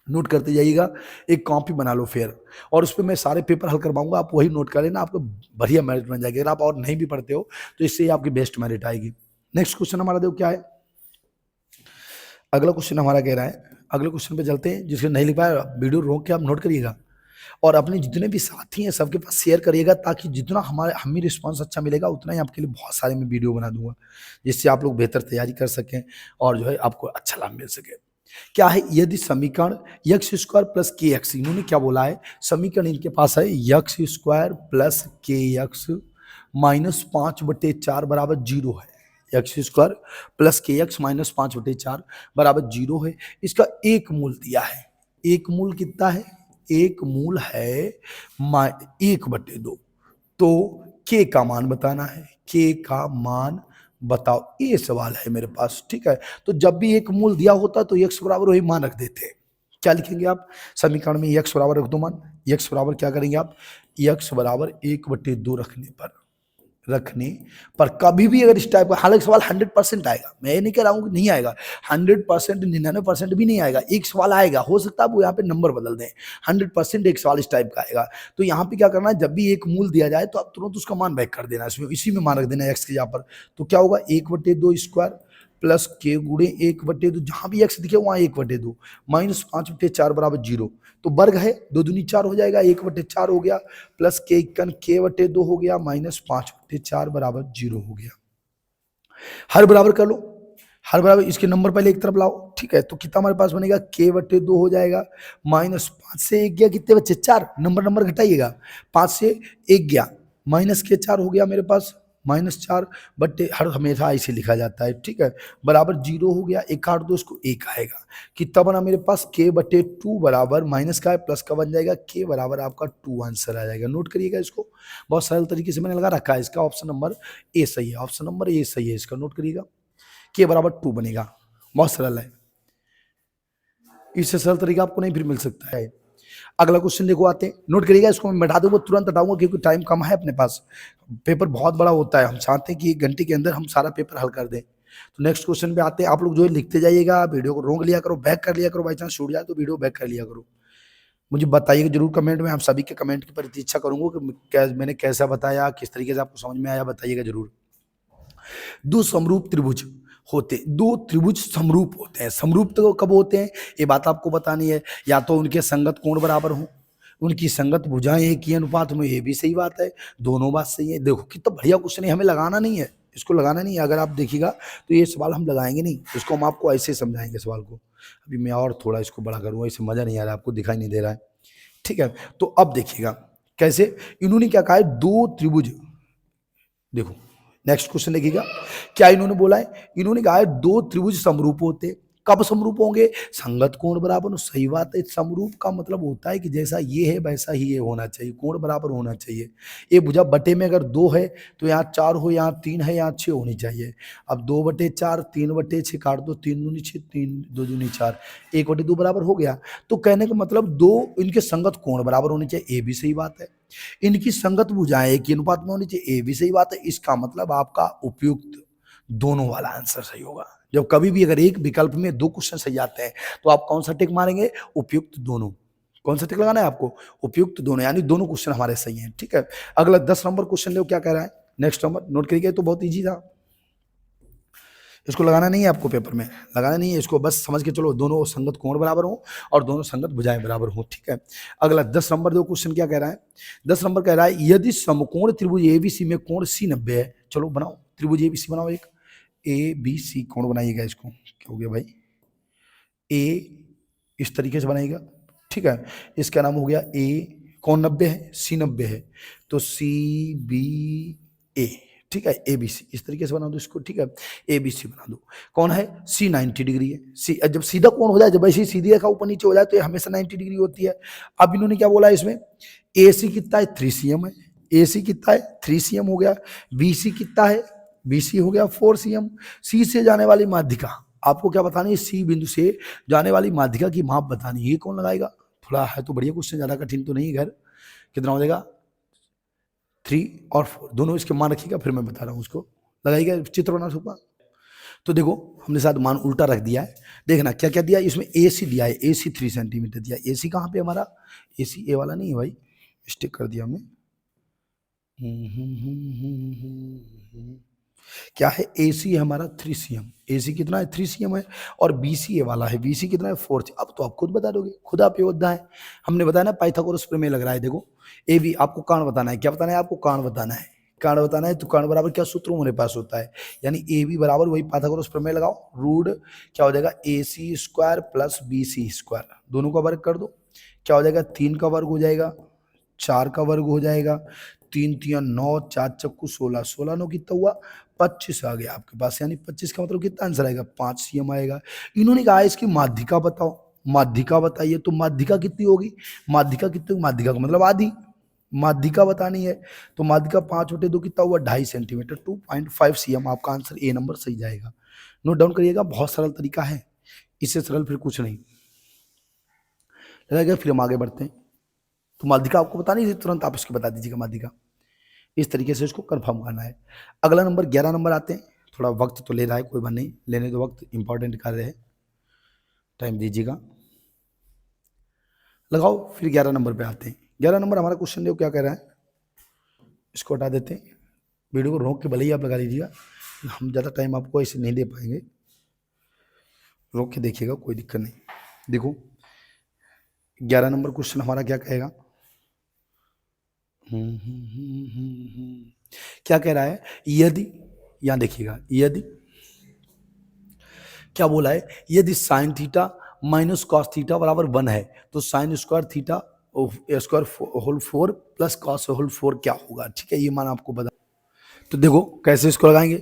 नोट करते जाइएगा, एक कॉपी बना लो फिर, और उस पर मैं सारे पेपर हल करवाऊंगा, आप वही नोट कर लेना, आपको बढ़िया मेरिट बन जाएगी। अगर आप और नहीं भी पढ़ते हो तो इससे आपकी बेस्ट मेरिट आएगी। नेक्स्ट क्वेश्चन हमारा देखो क्या है, अगला क्वेश्चन हमारा कह रहा है, अगले क्वेश्चन पे चलते हैं, जिसके नहीं लिख पाया वीडियो रोक के आप नोट करिएगा, और अपने जितने भी साथी हैं सबके पास शेयर करिएगा, ताकि जितना हमें रिस्पांस अच्छा मिलेगा उतना ही आपके लिए बहुत सारे मैं वीडियो बना दूंगा, जिससे आप लोग बेहतर तैयारी कर सकें और जो है आपको अच्छा लाभ मिल सके। क्या है, यदि समीकरण यक्स स्क्वायर प्लस के एक्स, इन्होंने क्या बोला है, समीकरण इनके पास है यक्स स्क्वायर प्लस के एक्स माइनस 5/4 बराबर 0 है, एक्स स्क्वायर प्लस के एक्स माइनस 5/4 बराबर 0 है। इसका एक मूल दिया है, एक मूल कितना है, एक मूल है 1/2, तो के का मान बताना है, के का मान बताओ, ये सवाल है मेरे पास। ठीक है, तो जब भी एक मूल दिया होता तो x बराबर वही मान रख देते, क्या लिखेंगे आप समीकरण में, x बराबर रख दो मान, x बराबर क्या करेंगे आप, x बराबर 1/2 रखने पर कभी भी अगर इस टाइप का, हालांकि सवाल 100% आएगा, मैं ये नहीं कह रहा हूँ कि नहीं आएगा, 100% 99% भी नहीं आएगा, एक सवाल आएगा, हो सकता है वो यहाँ पे नंबर बदल दें, 100% एक सवाल इस टाइप का आएगा। तो यहाँ पे क्या करना है, जब भी एक मूल दिया जाए तो आप तुरंत उसका मान बैक कर देना, इसमें इसी में मान रख देना एक्स के यहाँ पर, तो क्या होगा 1/2 स्क्वायर प्लस के गुणे 1/2, जहां भी एक्स दिखे वहां 1/2 माइनस 5/4 बराबर 0, तो वर्ग है 2 दूनी 4 हो जाएगा, 1/4 हो गया प्लस के/2 हो गया माइनस 5/4 बराबर 0 हो गया। हर बराबर कर लो, हर बराबर इसके नंबर पहले एक तरफ लाओ। ठीक है, तो कितना हमारे पास बनेगा k/2 हो जाएगा माइनस 5 से 1 गया, कितने बच्चे 4, नंबर घटाइएगा, 5 से 1 गया माइनस के 4 हो गया मेरे पास -4 बट्टे, हर हमेशा ऐसे लिखा जाता है। ठीक है, बराबर 0 हो गया, 1 काट दो इसको 1 आएगा, कितना बना मेरे पास k/2 बराबर माइनस का है प्लस का बन जाएगा, k बराबर आपका 2 आंसर आ जाएगा। नोट करिएगा इसको, बहुत सरल तरीके से मैंने लगा रखा है, इसका ऑप्शन नंबर ए सही है, ऑप्शन नंबर ए सही है, इसका नोट करिएगा, k बराबर 2 बनेगा, बहुत सरल है, इससे सरल तरीका आपको नहीं फिर मिल सकता है। अगला क्वेश्चन देखो आते हैं, नोट करिएगा, इसको मैं बैठा दूंगा तुरंत हटाऊंगा क्योंकि टाइम कम है अपने पास, पेपर बहुत बड़ा होता है, हम चाहते हैं कि 1 घंटे के अंदर हम सारा पेपर हल कर दें। तो नेक्स्ट क्वेश्चन पे आते हैं, आप लोग जो है लिखते जाइएगा, वीडियो को रोक लिया करो, बैक कर लिया करो, बाई चांस छूट जाए तो वीडियो बैक कर लिया करो। मुझे बताइएगा जरूर कमेंट में, हम सभी के कमेंट की प्रतीक्षा करूंगा कि मैंने कैसा बताया, किस तरीके से आपको समझ में आया, बताइएगा जरूर। दो समरूप त्रिभुज होते, दो त्रिभुज समरूप होते हैं, समरूप तो कब होते हैं ये बात आपको बतानी है, या तो उनके संगत कोण बराबर हो, उनकी संगत भुजाएं एक ही अनुपात में, ये भी सही बात है, दोनों बात सही है। देखो कितना बढ़िया क्वेश्चन है, हमें लगाना नहीं है, इसको लगाना नहीं है, अगर आप देखिएगा तो ये सवाल हम लगाएंगे नहीं, इसको हम आपको ऐसे समझाएंगे सवाल को। अभी मैं और थोड़ा इसको बड़ा करूँगा, इससे मजा नहीं आ रहा, आपको दिखाई नहीं दे रहा है। ठीक है, तो अब देखिएगा कैसे इन्होंने क्या कहा है, दो त्रिभुज, देखो नेक्स्ट क्वेश्चन देखिएगा, क्या इन्होंने बोला है, इन्होंने कहा है दो त्रिभुज समरूप होते, कब समरूप होंगे, संगत कोण बराबर। सही बात है, समरूप का मतलब होता है कि जैसा ये है वैसा ही ये होना चाहिए, कोण बराबर होना चाहिए। ये भुजा बटे में अगर 2 है तो यहाँ 4 हो, यहाँ 3 है, यहाँ 6 होनी चाहिए। अब 2/4 3/6 काट दो, 3 दूनी 6 3 2 दूनी 4, 1/2 बराबर हो गया। तो कहने का मतलब दो इनके संगत कोण बराबर होने चाहिए, ये भी सही बात है। इनकी संगत भुजाएं एक ही अनुपात में होनी चाहिए, ये भी सही बात है। इसका मतलब आपका उपयुक्त दोनों वाला आंसर सही होगा। जब कभी भी अगर एक विकल्प में 2 क्वेश्चन सही आते हैं तो आप कौन सा टिक मारेंगे, उपयुक्त दोनों। कौन सा टिक लगाना है आपको, उपयुक्त दोनों, यानी दोनों क्वेश्चन हमारे सही हैं। ठीक है, अगला 10 नंबर क्वेश्चन देखो क्या कह रहा है, नेक्स्ट नंबर नोट करिए, तो बहुत ईजी था, इसको लगाना नहीं है आपको पेपर में, लगाना नहीं है इसको, बस समझ के चलो दोनों संगत कोण बराबर हो और दोनों संगत भुजाएं बराबर हो, ठीक है। अगला 10 नंबर दो क्वेश्चन क्या कह रहा है, 10 नंबर कह रहा है यदि समकोण त्रिभुज एबीसी में कोण सी 90 है, चलो बनाओ त्रिभुज एबीसी बनाओ, एक एबीसी कोण बनाइएगा, इसको क्या हो गया भाई, ए इस तरीके से बनाएगा, ठीक है। इसका नाम हो गया ए, कौन 90 है, सी 90 है, तो सी बी ए, ठीक है, ए बी सी इस तरीके से बना दो इसको, ठीक है, ए बी सी बना दो। कौन है, सी 90 डिग्री है, सी जब सीधा कौन हो जाए, जब ऐसी सीधी रेखा ऊपर नीचे हो जाए तो ये हमेशा 90 डिग्री होती है। अब इन्होंने क्या बोला इसमें, ए सी कितना है 3 cm है, ए सी कितना है 3 cm हो गया, बी सी कितना है, बी सी हो गया 4 cm। सी से जाने वाली माध्यिका आपको क्या बतानी है, सी बिंदु से जाने वाली माध्यिका की माप बतानी है, ये कौन लगाएगा, थोड़ा है तो बढ़िया क्वेश्चन, ज्यादा कठिन तो नहीं, घर कितना हो जाएगा 3 और 4 दोनों इसके मान रखिएगा, फिर मैं बता रहा हूँ उसको, लगाइएगा चित्र बना सकूँ। तो देखो हमने साथ मान उल्टा रख दिया है, देखना क्या क्या दिया इसमें, ए सी दिया है, ए सी 3 सेंटीमीटर दिया, ए सी कहाँ पे हमारा, ए सी ए वाला नहीं है भाई, मिस्टेक कर दिया हमने, क्या है, ए सी है हमारा 3 cm, ए सी कितना है 3 cm है, और बी सी ए वाला है, बी सी कितना है 4 cm। अब तो आप खुद बता दोगे, खुद आप योद्धा है, हमने बताया ना पाइथागोरस प्रमेय लग रहा है, देखो ए बी आपको कारण बताना है, क्या बताना है आपको, कारण बताना है, कारण बताना है, तो कारण बराबर क्या सूत्र हमारे पास होता है, यानी ए बी बराबर वही पाइथागोरस प्रमेय लगाओ, रूट क्या हो जाएगा A C square plus B C square, दोनों का वर्ग कर दो, क्या हो जाएगा 3 का वर्ग हो जाएगा, 4 का वर्ग हो जाएगा, 3 3 9, 4 चक्कू 16, 16 9 कितना हुआ 25 आ गया आपके पास, यानी 25 का मतलब कितना आंसर आएगा, 5 cm आएगा। इन्होंने कहा इसकी माध्यिका बताओ, माध्यिका बताइए, तो माध्यिका कितनी होगी, माध्यिका कितनी, माध्यिका का मतलब आधी, माध्यिका बतानी है, तो माध्यिका 5/2 कितना हुआ 2.5 सेंटीमीटर, 2.5 cm, आपका आंसर ए नंबर सही जाएगा। नोट डाउन करिएगा, बहुत सरल तरीका है, इससे सरल फिर कुछ नहीं लगेगा। फिर हम आगे बढ़ते हैं, तो माध्यिका आपको बतानी है, तुरंत आप उसकी बता दीजिएगा माध्यिका, इस तरीके से इसको कंफर्म करना है। अगला नंबर 11 नंबर आते हैं, थोड़ा वक्त तो ले रहा है, कोई बात नहीं, लेने दो वक्त, इंपॉर्टेंट कार्य है, टाइम दीजिएगा, लगाओ। फिर 11 नंबर पे आते हैं, 11 नंबर हमारा क्वेश्चन देखो क्या कह रहा है, इसको हटा देते हैं, वीडियो को रोक के भले ही आप लगा लीजिएगा, हम ज़्यादा टाइम आपको ऐसे नहीं दे पाएंगे, रोक के देखिएगा, कोई दिक्कत नहीं। देखो 11 नंबर क्वेश्चन हमारा क्या कहेगा, क्या कह रहा है, यदि, यहां देखिएगा, यदि क्या बोला है, यदि sine theta minus cos theta बराबर 1 है, तो sine square theta square whole 4 plus cos whole 4 क्या होगा, ठीक है, ये मान आपको बता। तो देखो कैसे इसको लगाएंगे,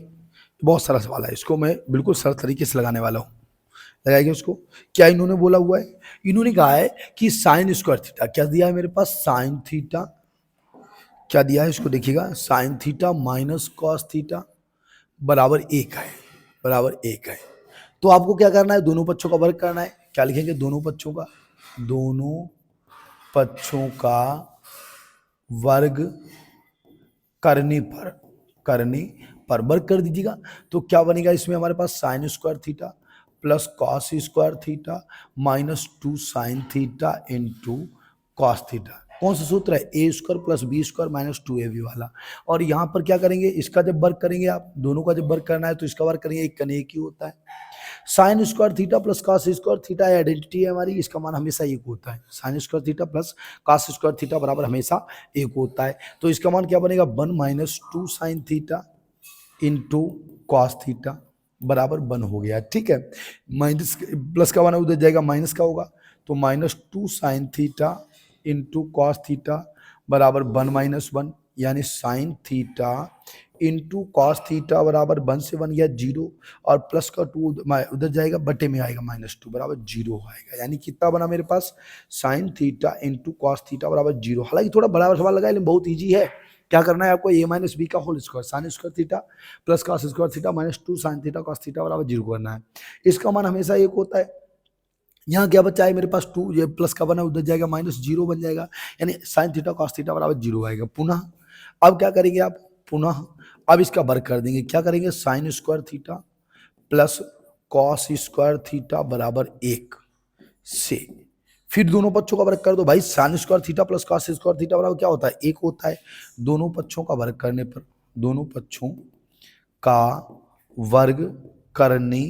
बहुत सारा सवाल है, इसको मैं बिल्कुल सरल तरीके से लगाने वाला हूँ, लगाएंगे उसको। क्या इन्होंने बोला हुआ है, इन्होंने कहा है कि साइन स्क्वायर थीटा, क्या दिया है मेरे पास, साइन थीटा, क्या दिया है इसको देखिएगा, sign theta minus cos theta बराबर 1 है, बराबर 1 है। तो आपको क्या करना है, दोनों पक्षों का वर्ग करना है, क्या लिखेंगे, दोनों पक्षों का, दोनों पक्षों का वर्ग करने पर वर्ग कर दीजिएगा, तो क्या बनेगा इसमें हमारे पास, sine square theta plus cos square theta minus 2 sine theta into cos theta. कौन सा सूत्र है, A square plus B square minus 2ab वाला। और यहाँ पर क्या करेंगे, इसका जब वर्ग करेंगे आप, दोनों का जब वर्ग करना है तो इसका वर्ग करेंगे, एक कन एक ही होता है। Sign square theta plus cos square theta identity है हमारी, इसका मान हमेशा एक होता है, sign square theta plus cos square theta बराबर हमेशा एक होता है। तो इसका मान क्या बनेगा, 1 minus 2 sine theta into cos theta बराबर 1 हो गया, ठीक है। माइनस प्लस का मान उधर जाएगा, माइनस का होगा, तो minus 2 sine theta into cos theta बराबर 1 माइनस 1, यानी sign theta into cos theta बराबर 1 से 1 या 0, और प्लस का 2 उधर जाएगा, बटे में आएगा -2 बराबर 0 आएगा, यानी कितना बना मेरे पास, sine theta into cos theta बराबर 0। हालांकि थोड़ा बड़ा सवाल लगा, लेकिन बहुत ईजी है। क्या करना है आपको, ए माइनस बी का whole square, sine square theta plus cos square theta minus 2 sine theta cos theta बराबर 0 करना है। इसका मान हमेशा एक होता है। यहाँ क्या बचा है मेरे पास 2, ये प्लस का बना उधर जाएगा, -0 बन जाएगा, यानी साइन थीटा कॉस थीटा बराबर 0 आएगा। पुनः अब क्या करेंगे आप, पुनः अब इसका वर्ग कर देंगे, क्या करेंगे, sign square theta plus cos square theta बराबर 1 से, फिर दोनों पक्षों का वर्ग कर दो भाई, sign square theta plus cos square theta बराबर क्या होता है, 1 होता है। दोनों पक्षों का वर्ग करने पर दोनों पक्षों का वर्ग करने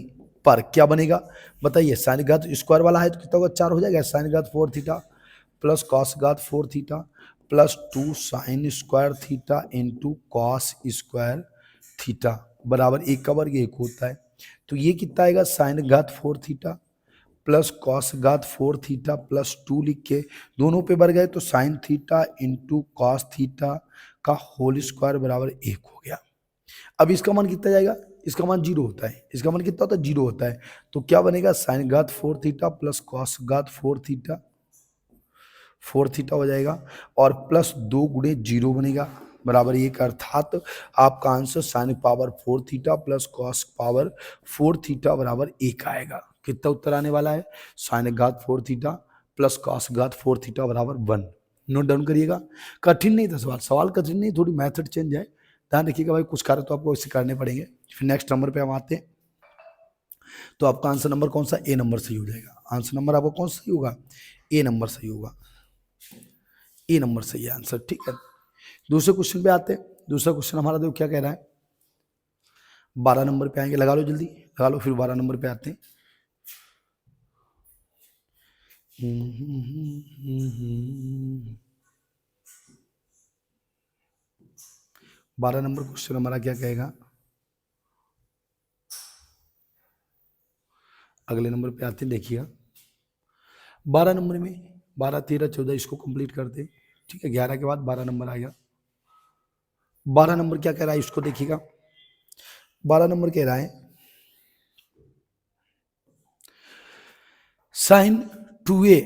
पर क्या बनेगा बताइए। साइन घात स्क्वायर वाला है तो कितना होगा 4 हो जाएगा। साइन घात 4 थीटा प्लस कॉस घात 4 theta plus 2 sign square theta into cos square theta बराबर 1 का वर्ग 1 होता है। तो ये कितना आएगा साइन घात 4 थीटा प्लस कॉस घात 4 थीटा प्लस 2 लिख के दोनों पे बढ़ गए तो sign theta into cos theta का होल स्क्वायर बराबर 1 हो गया। अब इसका मान कितना जाएगा, इसका मान 0 होता है, इसका मान कितना होता है 0 होता है। तो क्या बनेगा साइन घात 4 थीटा प्लस कॉस घात 4 थीटा हो जाएगा और प्लस 2 गुणे 0 बनेगा बराबर 1। अर्थात आपका answer sine power 4 theta plus cos power 4 theta बराबर 1 आएगा। कितना उत्तर आने वाला है साइन घात 4 थीटा प्लस कॉस घात 4 थीटा बराबर 1। नोट डाउन करिएगा। कठिन नहीं था सवाल, सवाल कठिन नहीं, थोड़ी मेथड चेंज है, ध्यान रखिएगा भाई। कुछ कार्य तो आपको इससे करने पड़ेंगे। फिर नेक्स्ट नंबर पे हम आते हैं। तो आपका आंसर नंबर कौन सा, ए नंबर सही हो जाएगा। आंसर नंबर आपका कौन सा सही होगा, ए नंबर सही होगा, ए नंबर सही है आंसर। ठीक है, दूसरे क्वेश्चन पे आते हैं। दूसरा क्वेश्चन हमारा देखो क्या कह रहा है, 12 नंबर पे आएंगे, लगा लो जल्दी लगा लो, फिर 12 नंबर पे आते हैं। 12 नंबर क्वेश्चन हमारा क्या कहेगा, अगले नंबर पे आते हैं, देखिएगा 12 नंबर में 12, 13, 14 इसको कंप्लीट करते। ठीक है, 11 के बाद 12 नंबर आएगा। 12 नंबर क्या कह रहा है इसको देखिएगा। 12 नंबर कह रहा है साइन 2a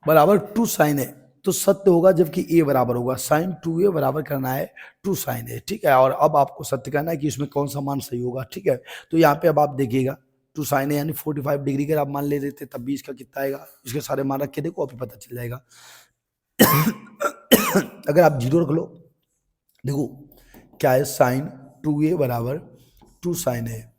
बराबर 2 साइन है तो सत्य होगा जबकि a बराबर होगा। साइन 2a बराबर करना है 2 साइन है। ठीक है, और अब आपको सत्य करना है कि इसमें कौन सा मान सही होगा। ठीक है, तो यहाँ पे अब आप देखिएगा 2 साइन है यानी 45 डिग्री का आप मान ले देते तब भी इसका कितना आएगा, इसके सारे मान रख के देखो अभी पता चल जाएगा। अगर आप 0 रख लो, देखो क्या है साइन 2a बराबर 2 साइन है।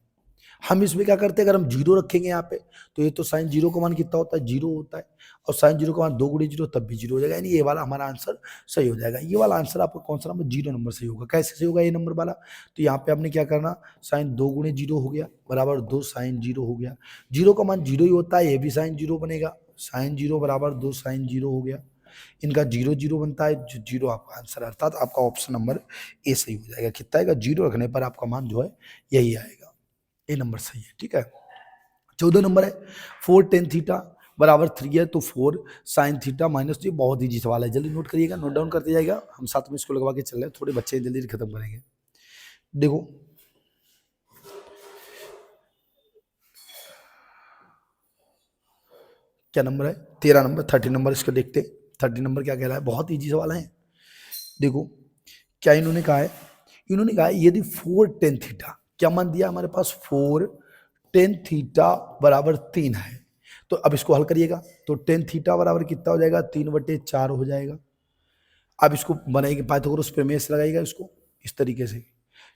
हम इसमें क्या करते हैं, अगर हम 0 रखेंगे यहाँ पे तो ये तो साइन 0 का मान कितना होता है 0 होता है, और साइन 0 का मान 2 गुणे 0 तब भी 0 हो जाएगा, यानी ये वाला हमारा आंसर सही हो जाएगा। ये वाला आंसर आपका कौन सा नंबर 0 नंबर सही होगा। कैसे सही होगा ये नंबर वाला, तो यहाँ पे आपने क्या करना, साइन 2 गुणे 0 हो गया बराबर 2 साइन 0 हो गया। 0 का मान 0 ही होता है, ये भी साइन 0 बनेगा, साइन 0 बराबर 2 साइन 0 हो गया। इनका 0 0 बनता है, 0 आपका आंसर, अर्थात आपका ऑप्शन नंबर ए सही हो जाएगा। कितना आएगा 0 रखने पर आपका मान जो है यही आएगा, ए नंबर सही है। ठीक है, 14 नंबर है 4 टेन थीटा बराबर 3 है तो 4 साइन थीटा माइनस 3। बहुत ईजी सवाल है, जल्दी नोट करिएगा, नोट डाउन करते जाइएगा। हम साथ में इसको लगवा के चल रहे हैं, थोड़े बच्चे जल्दी खत्म करेंगे। देखो क्या नंबर है 13 नंबर, 30 नंबर इसको देखते। 30 नंबर क्या कह रहा है, बहुत ईजी सवाल है। देखो क्या इन्होंने कहा है, इन्होंने कहा है यदि 4 टेन थीटा, क्या मान दिया हमारे पास 4 टेन थीटा बराबर 3 है, तो अब इसको हल करिएगा तो टेन थीटा बराबर कितना हो जाएगा 3/4 हो जाएगा। अब इसको बनाएंगे पाइथागोरस प्रमेय से लगाइएगा इसको इस तरीके से।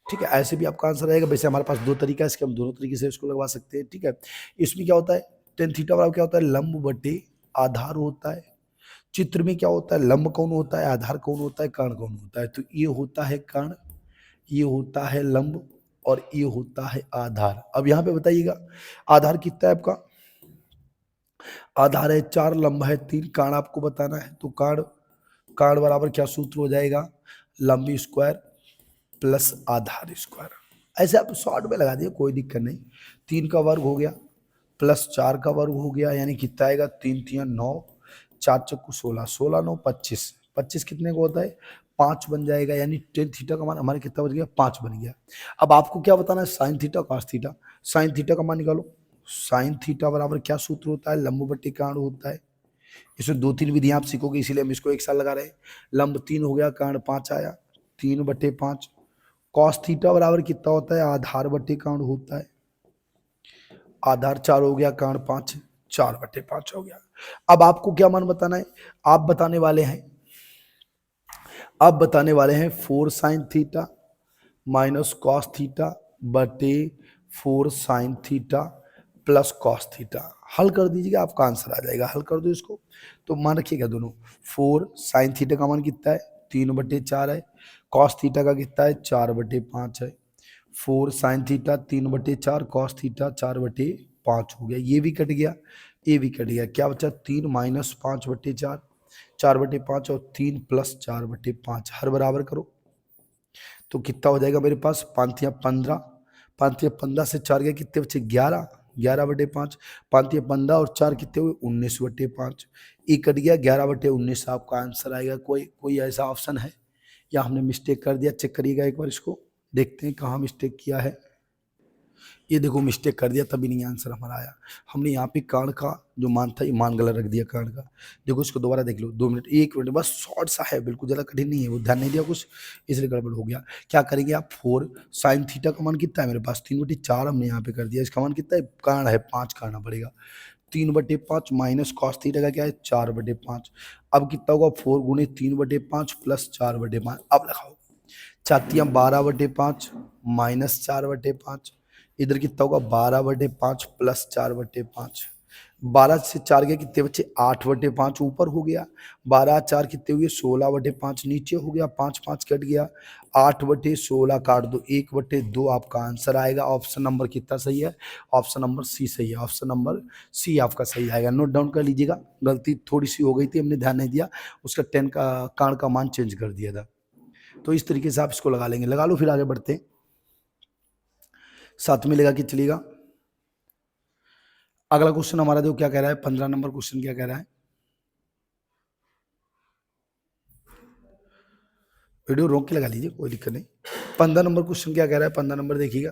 ठीक है, ऐसे भी आपका आंसर रहेगा। वैसे हमारे पास 2 तरीका है इसके, हम दोनों तरीके से इसको लगवा सकते हैं। ठीक है, इसमें क्या होता है टेन थीटा बराबर क्या होता है लंब बटे आधार होता है। चित्र में क्या होता है लंब कौन होता है, आधार कौन होता है, कर्ण कौन होता है, तो ये होता है कर्ण, ये होता है लंब और ये होता है आधार। अब यहाँ पे बताइएगा आधार कितना है आपका, आधार है 4, लंब है 3, कर्ण आपको बताना है तो कर्ण, कर्ण बराबर क्या सूत्र हो जाएगा लंबी स्क्वायर प्लस आधार स्क्वायर। ऐसे आप शॉर्ट में लगा दिए कोई दिक्कत नहीं। 3 का वर्ग हो गया प्लस 4 का वर्ग हो गया, यानी कितना आएगा 3 3 9, 4 चक्कू 16, 16 9 25, 25 कितने को होता है 5 बन जाएगा, यानी टेन थीटा का मान हमारे कितना बन गया 5 बन गया। अब आपको क्या बताना है sign theta cos theta, sine theta का मान निकालो। साइन थीटा बराबर क्या सूत्र होता है लंब बटे कर्ण होता है। इसमें 2-3 विधियां आप सीखोगे, इसीलिए हम इसको एक साथ लगा रहे हैं। लंब 3 हो गया, कर्ण 5 आया, 3/5। कॉस थीटा बराबर कितना होता है आधार बटे कर्ण होता है, आधार 4 हो गया, कर्ण 5, 4/5 हो गया। अब आपको क्या मान बताना है, आप बताने वाले हैं, आप बताने वाले हैं 4 sign theta minus cos theta बटे 4 sine theta plus cos theta. हल कर दीजिएगा आपका आंसर आ जाएगा, हल कर दो इसको। तो मान रखिएगा दोनों, 4 साइन थीटा का मान कितना है 3/4 है। कॉस थीटा का कितना है 4/5 है। 4 साइन थीटा 3/4, कॉस थीटा 4/5 हो गया। ये भी कट गया, ये भी कट गया। क्या बचा 3 माइनस 5/4, 4/5 और 3 प्लस 4/5। हर बराबर करो तो कितना हो जाएगा मेरे पास 5×15, 5×15 से 4 गया कितने बचे 11, 11/5, 5×15 और 4 कितने हुए 19/5। ये कट गया 11/19 आपका आंसर आएगा। कोई ऐसा ऑप्शन है या हमने मिस्टेक कर दिया? चेक करिएगा एक बार, इसको देखते हैं कहाँ मिस्टेक किया है। ये देखो मिस्टेक कर दिया तभी नहीं आंसर हमारा आया। हमने यहाँ पे कर्ण का जो मान था ये मान गलत रख दिया कर्ण का। देखो इसको दोबारा देख लो, 2 मिनट 1 मिनट बस, शॉर्ट सा है बिल्कुल, ज़्यादा कठिन नहीं है, वो ध्यान नहीं दिया कुछ इसलिए गड़बड़ हो गया। क्या करेंगे आप 4 साइन थीटा का मान कितना है मेरे पास 3/4 हमने यहाँ पे कर दिया। इसका मान कितना है कर्ण है 5 करना पड़ेगा। 3/5 माइनस कॉस थीटा का क्या है 4/5। अब कितना होगा 4 गुणे 3/5 प्लस 4/5। अब लगाओ 4×12/5 माइनस 4/5। इधर कितना होगा 12/5 प्लस 4/5। 12 से 4 गया कितने बच्चे 8/5 ऊपर हो गया। 12×4 कितने हुए 16/5 नीचे हो गया। 5 कट गया। 8/16 काट दो 1/2 आपका आंसर आएगा। ऑप्शन नंबर कितना सही है? ऑप्शन नंबर सी सही है। ऑप्शन नंबर सी आपका सही आएगा। नोट डाउन कर लीजिएगा। गलती थोड़ी सी हो गई थी, हमने ध्यान नहीं दिया, उसका 10 का कांड का मान चेंज कर दिया था। तो इस तरीके से आप इसको लगा लेंगे। लगा लो फिर आगे बढ़ते हैं, साथ में लगा के चलिएगा। अगला क्वेश्चन हमारा देखो क्या कह रहा है, 15 नंबर क्वेश्चन क्या कह रहा है। वीडियो रोक के लगा लीजिए, कोई दिक्कत नहीं। 15 नंबर क्वेश्चन क्या कह रहा है, 15 नंबर देखिएगा।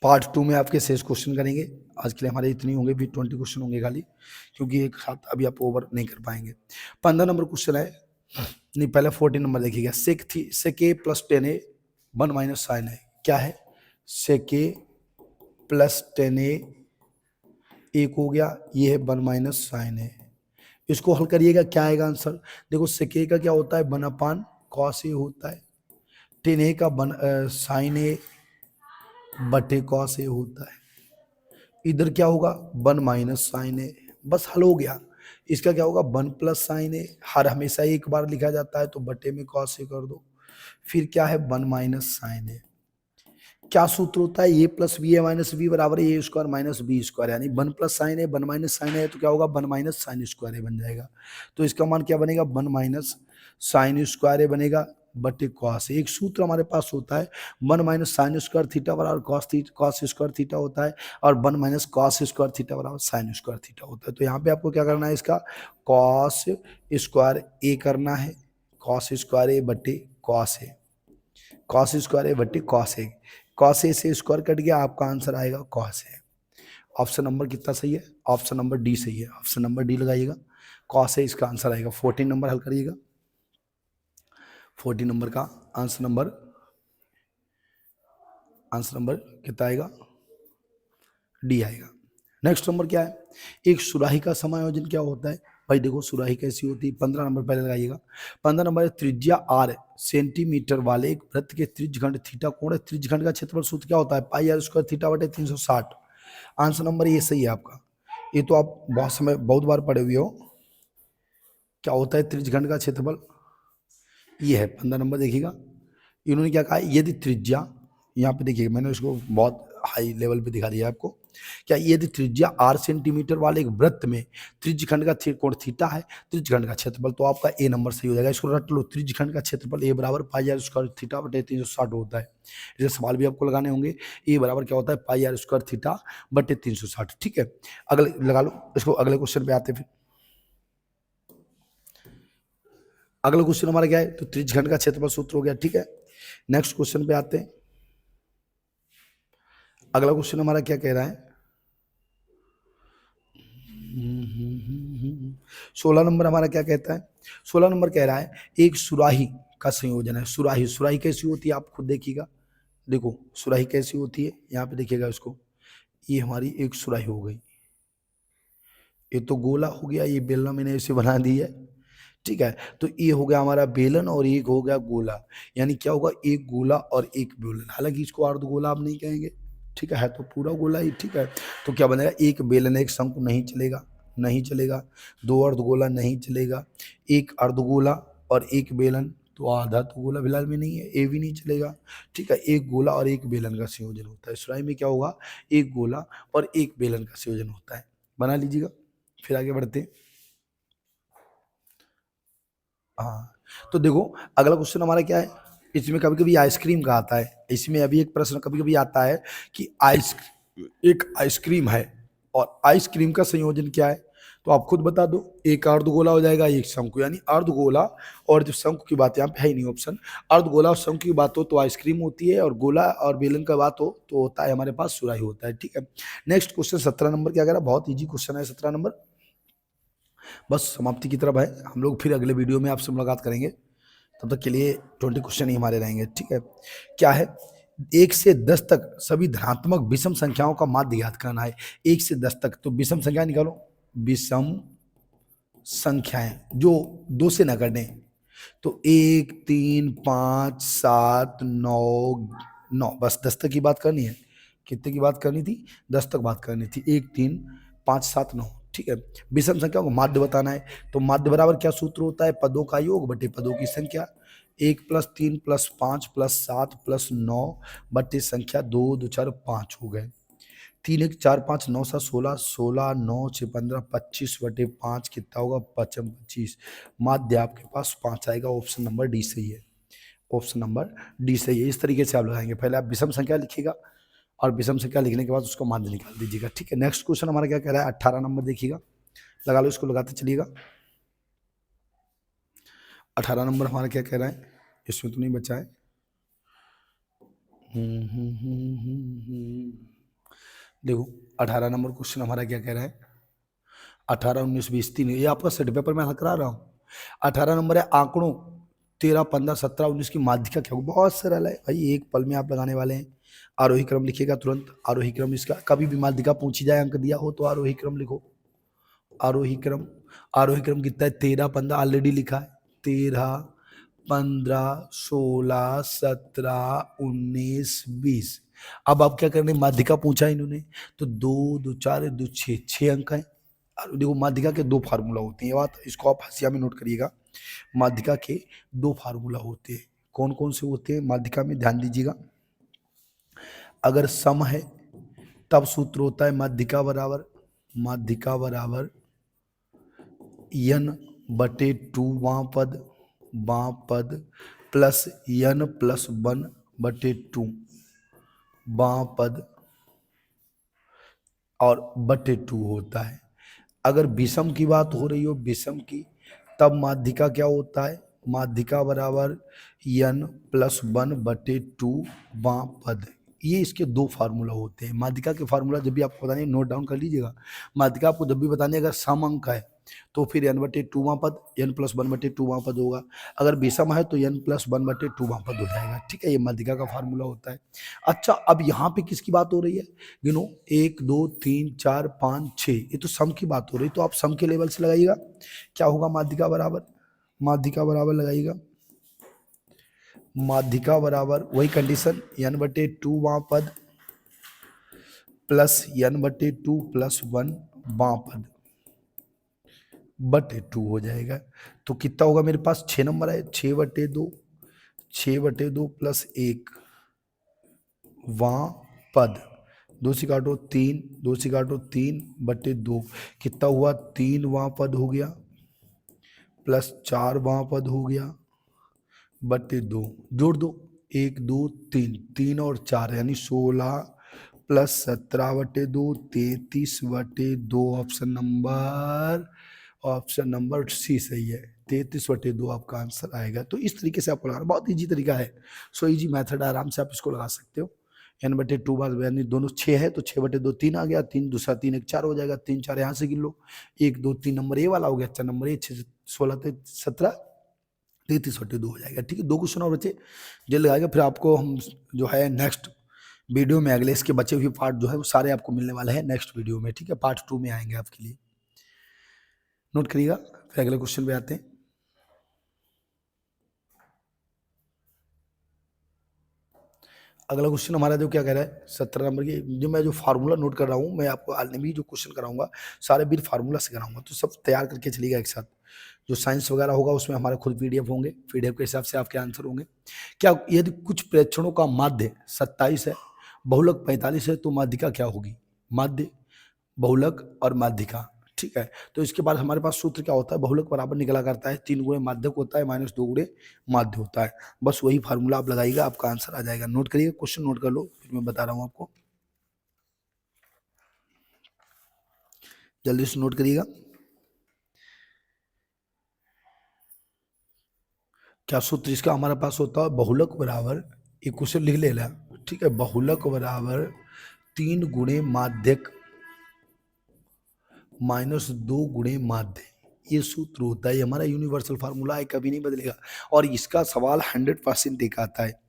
पार्ट 2 में आपके शेष क्वेश्चन करेंगे। आज के लिए हमारे इतने होंगे, भी 20 क्वेश्चन होंगे खाली, क्योंकि एक साथ अभी आप ओवर नहीं कर पाएंगे। 15 नंबर क्वेश्चन है, नहीं पहले 14 नंबर देखिएगा। सेक ए प्लस 10a 1 माइनस साइन है। क्या है सेक ए प्लस 10a, एक हो गया, ये है 1 माइनस साइन है। इसको हल करिएगा क्या आएगा आंसर। देखो सेक ए का क्या होता है 1/, कॉस ए होता है। 10a का साइन ए बटे कॉस ए होता है। इधर क्या होगा 1 माइनस साइन ए, बस हल हो गया। इसका क्या होगा 1 प्लस साइन ए, हर हमेशा एक बार लिखा जाता है तो बटे में कॉस ए कर दो। फिर क्या है 1 माइनस साइन ए। क्या सूत्र होता है ए प्लस बी ए माइनस बी बराबर ए स्क्वायर माइनस बी स्क्वायर, यानी 1 प्लस साइन ए 1 माइनस साइन ए तो क्या होगा 1 माइनस साइन स्क्वायर ए बन जाएगा। तो इसका मान क्या बनेगा 1 माइनस साइन स्क्वायर ए बनेगा बटे कॉस। एक सूत्र हमारे पास होता है 1 माइनस साइन स्क्वायर थीटा बराबर कॉस स्क्वायर थीटा होता है, और 1 माइनस कॉस स्क्वायर थीटा बराबर साइन स्क्वायर थीटा होता है। तो यहाँ पे आपको क्या करना है, इसका कॉस स्क्वायर ए करना है, कॉस स्क्वायर ए बटे कॉस ए, कॉस स्क्वायर ए बटे कॉस ए। कॉस ए से स्क्वायर कट गया, आपका आंसर आएगा कॉस ए। ऑप्शन नंबर कितना सही है? ऑप्शन नंबर डी सही है। ऑप्शन नंबर डी लगाइएगा, कॉस ए इसका आंसर आएगा। 14 नंबर हल करिएगा। 14 नंबर का आंसर नंबर कितना आएगा? डी आएगा। नेक्स्ट नंबर क्या है, एक सुराही का समायोजन क्या होता है। भाई देखो सुराही कैसी होती है, 15 नंबर पहले लगाइएगा। 15 नंबर त्रिज्या r सेंटीमीटर वाले एक वृत्त के त्रिज्यखंड थीटा कोण है। त्रिज्यखंड का क्षेत्रफल सूत्र क्या होता है पाई r स्क्वायर थीटा बटे 360। आंसर नंबर ये सही है आपका। ये तो आप बहुत बार पढ़े हुए हो। क्या होता है त्रिज्यखंड का क्षेत्रफल, ये है 15 नंबर देखिएगा। इन्होंने क्या कहा, यदि त्रिज्या, यहाँ पे देखिए मैंने इसको बहुत हाई लेवल पे दिखा दिया आपको। क्या यदि त्रिज्या r सेंटीमीटर वाले एक वृत्त में त्रिज्यखंड का कोण थीटा है, त्रिज्यखंड का क्षेत्रफल, तो आपका ए नंबर सही हो जाएगा। इसको रट लो, त्रिज्यखंड का क्षेत्रफल ए बराबर पाई r स्क्वायर थीटा बटे 360 होता है। इसे सवाल भी आपको लगाने होंगे। ए बराबर क्या होता है पाई r स्क्वायर थीटा बटे 360। ठीक है, अगले लगा लो इसको। अगले क्वेश्चन पे आते फिर। अगला क्वेश्चन हमारा क्या है, तो त्रिज्यखंड का क्षेत्रफल सूत्र हो गया। ठीक है, नेक्स्ट क्वेश्चन पे आते हैं। अगला क्वेश्चन हमारा क्या कह रहा है, 16 नंबर हमारा क्या कहता है। 16 नंबर कह रहा है एक सुराही का संयोजन है। सुराही कैसी होती है आप खुद देखिएगा। देखो सुराही कैसी होती है, यहाँ पे देखिएगा इसको। ये हमारी एक सुराही हो गई, ये तो गोला हो गया, ये बेलना मैंने ऐसे बना दी है। ठीक है, तो ये हो गया हमारा बेलन और एक हो गया गोला, यानी क्या होगा एक गोला और एक बेलन। हालांकि इसको अर्ध गोला आप नहीं कहेंगे, ठीक है तो पूरा गोला ही। ठीक है, तो क्या बनेगा एक बेलन एक शंकु नहीं चलेगा। नहीं चलेगा। 2 अर्धगोला नहीं चलेगा। 1 अर्धगोला और 1 बेलन, तो आधा तो गोला फिलहाल में नहीं है, ए भी नहीं चलेगा। ठीक है, 1 गोला और 1 बेलन का संयोजन होता है। सुराही में क्या होगा, 1 गोला और 1 बेलन का संयोजन होता है। बना लीजिएगा, फिर आगे बढ़ते हैं। हाँ, तो देखो अगला क्वेश्चन हमारा क्या है, इसमें कभी कभी आइसक्रीम का आता है। इसमें अभी एक प्रश्न कभी कभी आता है कि एक आइसक्रीम है और आइसक्रीम का संयोजन क्या है, तो आप खुद बता दो। एक अर्धगोला हो जाएगा, एक शंकु, यानी अर्धगोला और जो शंकु की बात यहाँ पे है ही नहीं ऑप्शन। अर्धगोला और शंकु की बात हो तो आइसक्रीम होती है, और गोला और बेलन का बात हो तो होता है हमारे पास सुराही होता है। ठीक है, नेक्स्ट क्वेश्चन 17 नंबर क्या कह रहा है, बहुत ईजी क्वेश्चन है 17 नंबर। बस समाप्ति की तरफ है, हम लोग फिर अगले वीडियो में आपसे मुलाकात करेंगे। तब तक के लिए 20 क्वेश्चन ही हमारे रहेंगे। ठीक है, क्या है, 1 से 10 तक सभी धनात्मक विषम संख्याओं का माध्य ज्ञात करना है। 1 से 10 तक, तो विषम संख्या निकालो। विषम संख्याएं जो 2 से न कटें, तो 1 3 5 7 9 9, बस 10 तक की बात करनी है। कितने की बात करनी थी, 10 तक बात करनी थी। 1 3 5 7 9। ठीक है, विषम संख्या को माध्य बताना है, तो माध्य बराबर क्या सूत्र होता है, पदों का योग बटे पदों की संख्या। 1 + 3 + 5 + 7 + 9 बटे संख्या 2 2 4 5 हो गए। 3 1 4 5 9 7 16 16 9 6 15 25 बटे 5 कितना होगा, 5 25। माध्य आपके पास 5 आएगा। ऑप्शन नंबर डी सही है, ऑप्शन नंबर डी सही है। इस तरीके से आप लगाएंगे, पहले आप विषम संख्या लिखिएगा और विषम संख्या लिखने के बाद उसको माध्य निकाल दीजिएगा। ठीक है, नेक्स्ट क्वेश्चन हमारा क्या कह रहा है, 18 नंबर देखिएगा, लगा लो, इसको लगाते चलिएगा। 18 नंबर हमारा क्या कह रहा है, इसमें तो नहीं बचा है। देखो 18 नंबर क्वेश्चन हमारा क्या कह रहा है, 18 19 20 3, ये आपका सेट पेपर में करा रहा हूँ। 18 नंबर है, आंकड़ों 13 15 17 19 की माध्यिका क्या होगी। बहुत सरल है भाई, एक पल में आप लगाने वाले हैं। आरोही क्रम लिखिएगा तुरंत, आरोही क्रम इसका, कभी भी माध्यिका पूछी जाए, अंक दिया हो तो आरोही क्रम लिखो। आरोही क्रम, आरोही क्रम कितना है, 13 15 ऑलरेडी लिखा है। 13 15 16 17 19 20। अब आप क्या करने, माध्यिका पूछा इन्होंने, तो 2 2 4 2 6 6 अंक है। देखो माध्यिका के 2 फार्मूला होते हैं, ये बात इसको आप हसिया में नोट करिएगा। माध्यिका के 2 फार्मूला होते हैं, कौन कौन से होते हैं माध्यिका में, ध्यान दीजिएगा। अगर सम है तब सूत्र होता है माध्यिका बराबर n बटे 2 बां पद प्लस n + 1 बटे 2 बां पद और बटे 2 होता है। अगर विषम की बात हो रही हो, विषम की, तब माध्यिका क्या होता है, माध्यिका बराबर n + 1 बटे 2 बां पद। ये इसके 2 फार्मूला होते हैं। माध्यिका के फार्मूला जब भी आपको बताने, नोट डाउन कर लीजिएगा। माध्यिका आपको जब भी बताने, अगर सम अंक है तो फिर n बटे 2 वां पद, n + 1 बटे 2 वां पद होगा। अगर विषम है तो n + 1 बटे 2 वां पद हो जाएगा। ठीक है, ये माध्यिका का फार्मूला होता है। अच्छा, अब यहाँ पे किसकी बात हो रही है, गिनो, 1 2 3 4 5 6, ये तो सम की बात हो रही है, तो आप सम के लेवल से लगाइएगा। क्या होगा, माध्यिका बराबर लगाइएगा। माध्यिका बराबर वही कंडीशन, n बटे 2 वां पद प्लस n बटे 2 + 1 बां पद बटे 2 हो जाएगा। तो कितना होगा मेरे पास, 6 नंबर है, 6 बटे 2 + 1 वां पद, 2 से काटो 3, 2 से काटो 3 बटे 2, कितना हुआ, 3 वां पद हो गया प्लस 4 वां पद हो गया बटे 2, जोड़ दो, 1 2 3, 3 और 4 यानी 16 + 17 बटे 2 33 बटे 2। ऑप्शन नंबर सी सही है, 33 बटे 2 आपका आंसर आएगा। तो इस तरीके से आपको लगाना, बहुत इजी तरीका है, सो इजी मेथड, आराम से आप इसको लगा सकते हो। n बटे 2 बार, यानी दोनों 6 है तो 6 बटे 2 3 आ गया, 3 दूसरा 3 1 4 हो जाएगा, 3 4 यहाँ से गिन लो, 1 2 3 नंबर ये वाला हो गया। अच्छा, नंबर ये 6 16 17 33 बटे 2 हो जाएगा। ठीक है, 2 क्वेश्चन और बचे, जल्द लगाएगा। फिर आपको हम जो है नेक्स्ट वीडियो में अगले इसके बचे हुए पार्ट जो है वो सारे आपको मिलने वाले हैं नेक्स्ट वीडियो में। ठीक है, पार्ट 2 में आएंगे आपके लिए, नोट करिएगा। फिर अगले क्वेश्चन पे आते हैं। अगला क्वेश्चन हमारा जो क्या कह रहा है 17 नंबर की, जो मैं जो फार्मूला नोट कर रहा हूँ, मैं आपको आज भी जो क्वेश्चन कराऊंगा सारे बिल फार्मूला से कराऊंगा, तो सब तैयार करके चलिएगा एक साथ। जो साइंस वगैरह होगा उसमें हमारे खुद पीडीएफ होंगे, पीडीएफ के हिसाब से आपके आंसर होंगे। क्या यदि कुछ प्रेक्षणों का माध्य 27 है, बहुलक 45 है, तो माध्यिका क्या होगी? माध्य, बहुलक और माध्यिका, ठीक है। तो इसके बाद हमारे पास सूत्र क्या होता है, बहुलक बराबर निकला करता है 3 गुणे माध्यक होता है माइनस 2 गुणे माध्य होता है। बस वही फार्मूला आप लगाइएगा, आपका आंसर आ जाएगा। नोट करिएगा, क्वेश्चन नोट कर लो, फिर मैं बता रहा हूं आपको, जल्दी से नोट करिएगा। क्या सूत्र इसका हमारे पास होता है, बहुलक बराबर, एक क्वेश्चन लिख लेना, ठीक है, बहुलक बराबर 3 गुणे माध्यक माइनस 2 गुणे माध्य, ये सूत्र होता है, ये हमारा यूनिवर्सल फार्मूला है, कभी नहीं बदलेगा। और इसका सवाल 100% एक आता है।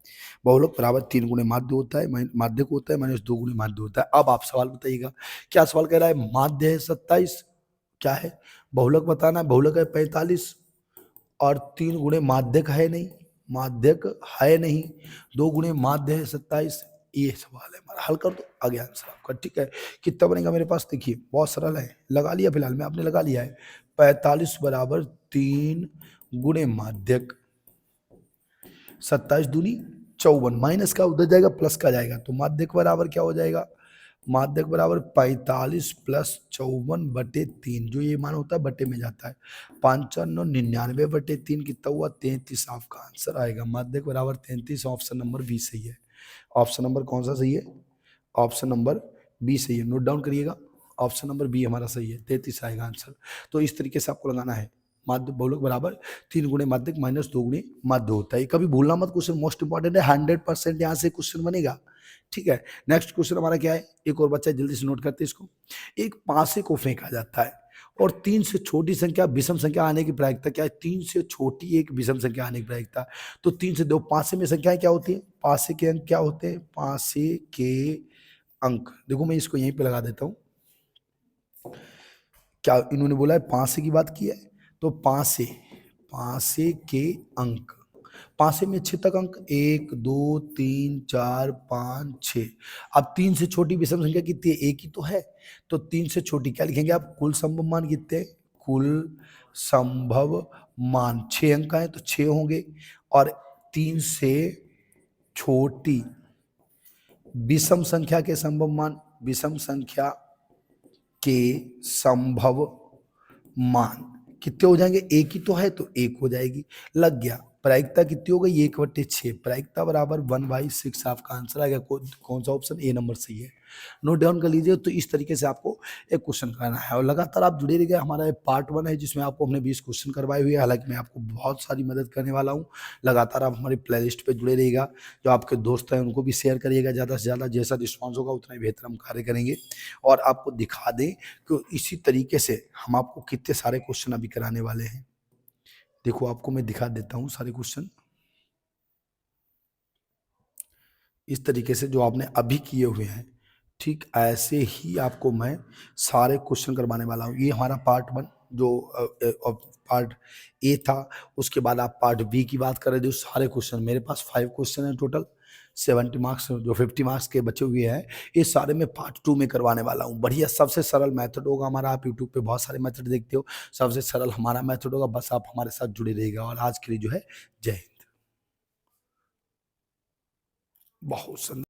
बहुलक बराबर 3 गुणे माध्य होता है, माध्यक होता है माइनस 2 गुणे माध्य होता है। अब आप सवाल बताइएगा, क्या सवाल कह रहा है? माध्य है 27, क्या है? बहुलक बताना है, बहुलक है 45 और 3 गुणे माध्यक है नहीं, माध्यक है नहीं, 2 गुणे माध्य है 27। ये सवाल है हमारा, हल कर दो, आ गया आंसर आपका, ठीक है। कितना बनेगा मेरे पास? देखिए बहुत सरल है, लगा लिया फिलहाल में, आपने लगा लिया है। 45 बराबर 3 गुणे माध्यक, 27 दूनी 54, माइनस का उधर जाएगा प्लस का जाएगा, तो माध्यक बराबर क्या हो जाएगा? माध्यक बराबर 45 प्लस 54/3, जो ये मान होता है बटे में जाता है, 5599/3 कितना हुआ? 33। आपका आंसर आएगा माध्यक बराबर 33। ऑप्शन नंबर बी सही है। ऑप्शन नंबर कौन सा सही है? ऑप्शन नंबर बी सही है, नोट डाउन करिएगा, ऑप्शन नंबर बी हमारा सही है, 33 आएगा आंसर। तो इस तरीके से आपको लगाना है, माध्य बहुलक बराबर 3 गुणे माध्यक माइनस 2 गुणे माध्य होता है। कभी भूलना मत, क्वेश्चन मोस्ट इंपॉर्टेंट है, 100% यहाँ से क्वेश्चन बनेगा, ठीक है। नेक्स्ट क्वेश्चन हमारा क्या है, एक और बच्चा जल्दी से नोट करते हैं इसको। एक पासे को फेंका जाता है और 3 से छोटी संख्या विषम संख्या आने की प्रायिकता क्या है? 3 से छोटी एक विषम संख्या आने की प्रायिकता, तो 3 से 2 पासे में संख्याएं क्या होती है? पासे के अंक क्या होते हैं? पासे के अंक, देखो मैं इसको यहीं पे लगा देता हूं, क्या इन्होंने बोला है? पासे की बात की है, तो पासे, पासे के अंक, पासे में 6 तक अंक, 1 2 3 4 5 6। अब 3 से छोटी विषम संख्या कितनी है? एक ही तो है, तो 3 से छोटी क्या लिखेंगे आप? कुल संभव मान कितने? कुल संभव मान 6 अंक है तो 6 होंगे, और 3 से छोटी विषम संख्या के संभव मान, विषम संख्या के संभव मान कितने हो जाएंगे? एक ही तो है तो एक हो जाएगी, लग गया। प्रायिकता कितनी हो गई? 1/6, प्रायिकता बराबर 1/6। आपका आंसर आएगा कौन सा ऑप्शन? ए नंबर सही है, नोट डाउन कर लीजिए। तो इस तरीके से आपको एक क्वेश्चन करना है, और लगातार आप जुड़े रहिए। हमारा पार्ट 1 है जिसमें आपको हमने 20 क्वेश्चन करवाए हुए हैं, हालांकि मैं आपको बहुत सारी मदद करने वाला हूँ। लगातार आप हमारी प्लेलिस्ट पे जुड़े रहिएगा, जो आपके दोस्त हैं उनको भी शेयर करिएगा ज़्यादा से ज़्यादा, जैसा रिस्पॉन्स होगा उतना ही बेहतर हम कार्य करेंगे। और आपको दिखा दें कि इसी तरीके से हम आपको कितने सारे क्वेश्चन अभी कराने वाले हैं। देखो आपको मैं दिखा देता हूँ सारे क्वेश्चन, इस तरीके से जो आपने अभी किए हुए हैं, ठीक ऐसे ही आपको मैं सारे क्वेश्चन करवाने वाला हूँ। ये हमारा पार्ट 1 जो पार्ट ए था, उसके बाद आप पार्ट बी की बात कर रहे थे, सारे क्वेश्चन मेरे पास 5 क्वेश्चन है टोटल, 70 मार्क्स, जो 50 मार्क्स के बचे हुए हैं, ये सारे मैं पार्ट 2 में करवाने वाला हूँ। बढ़िया, सबसे सरल मेथड होगा हमारा, आप यूट्यूब पे बहुत सारे मेथड देखते हो, सबसे सरल हमारा मेथड होगा, बस आप हमारे साथ जुड़े रहिएगा। और आज के लिए जो है, जय हिंद। बहुत सुंदर।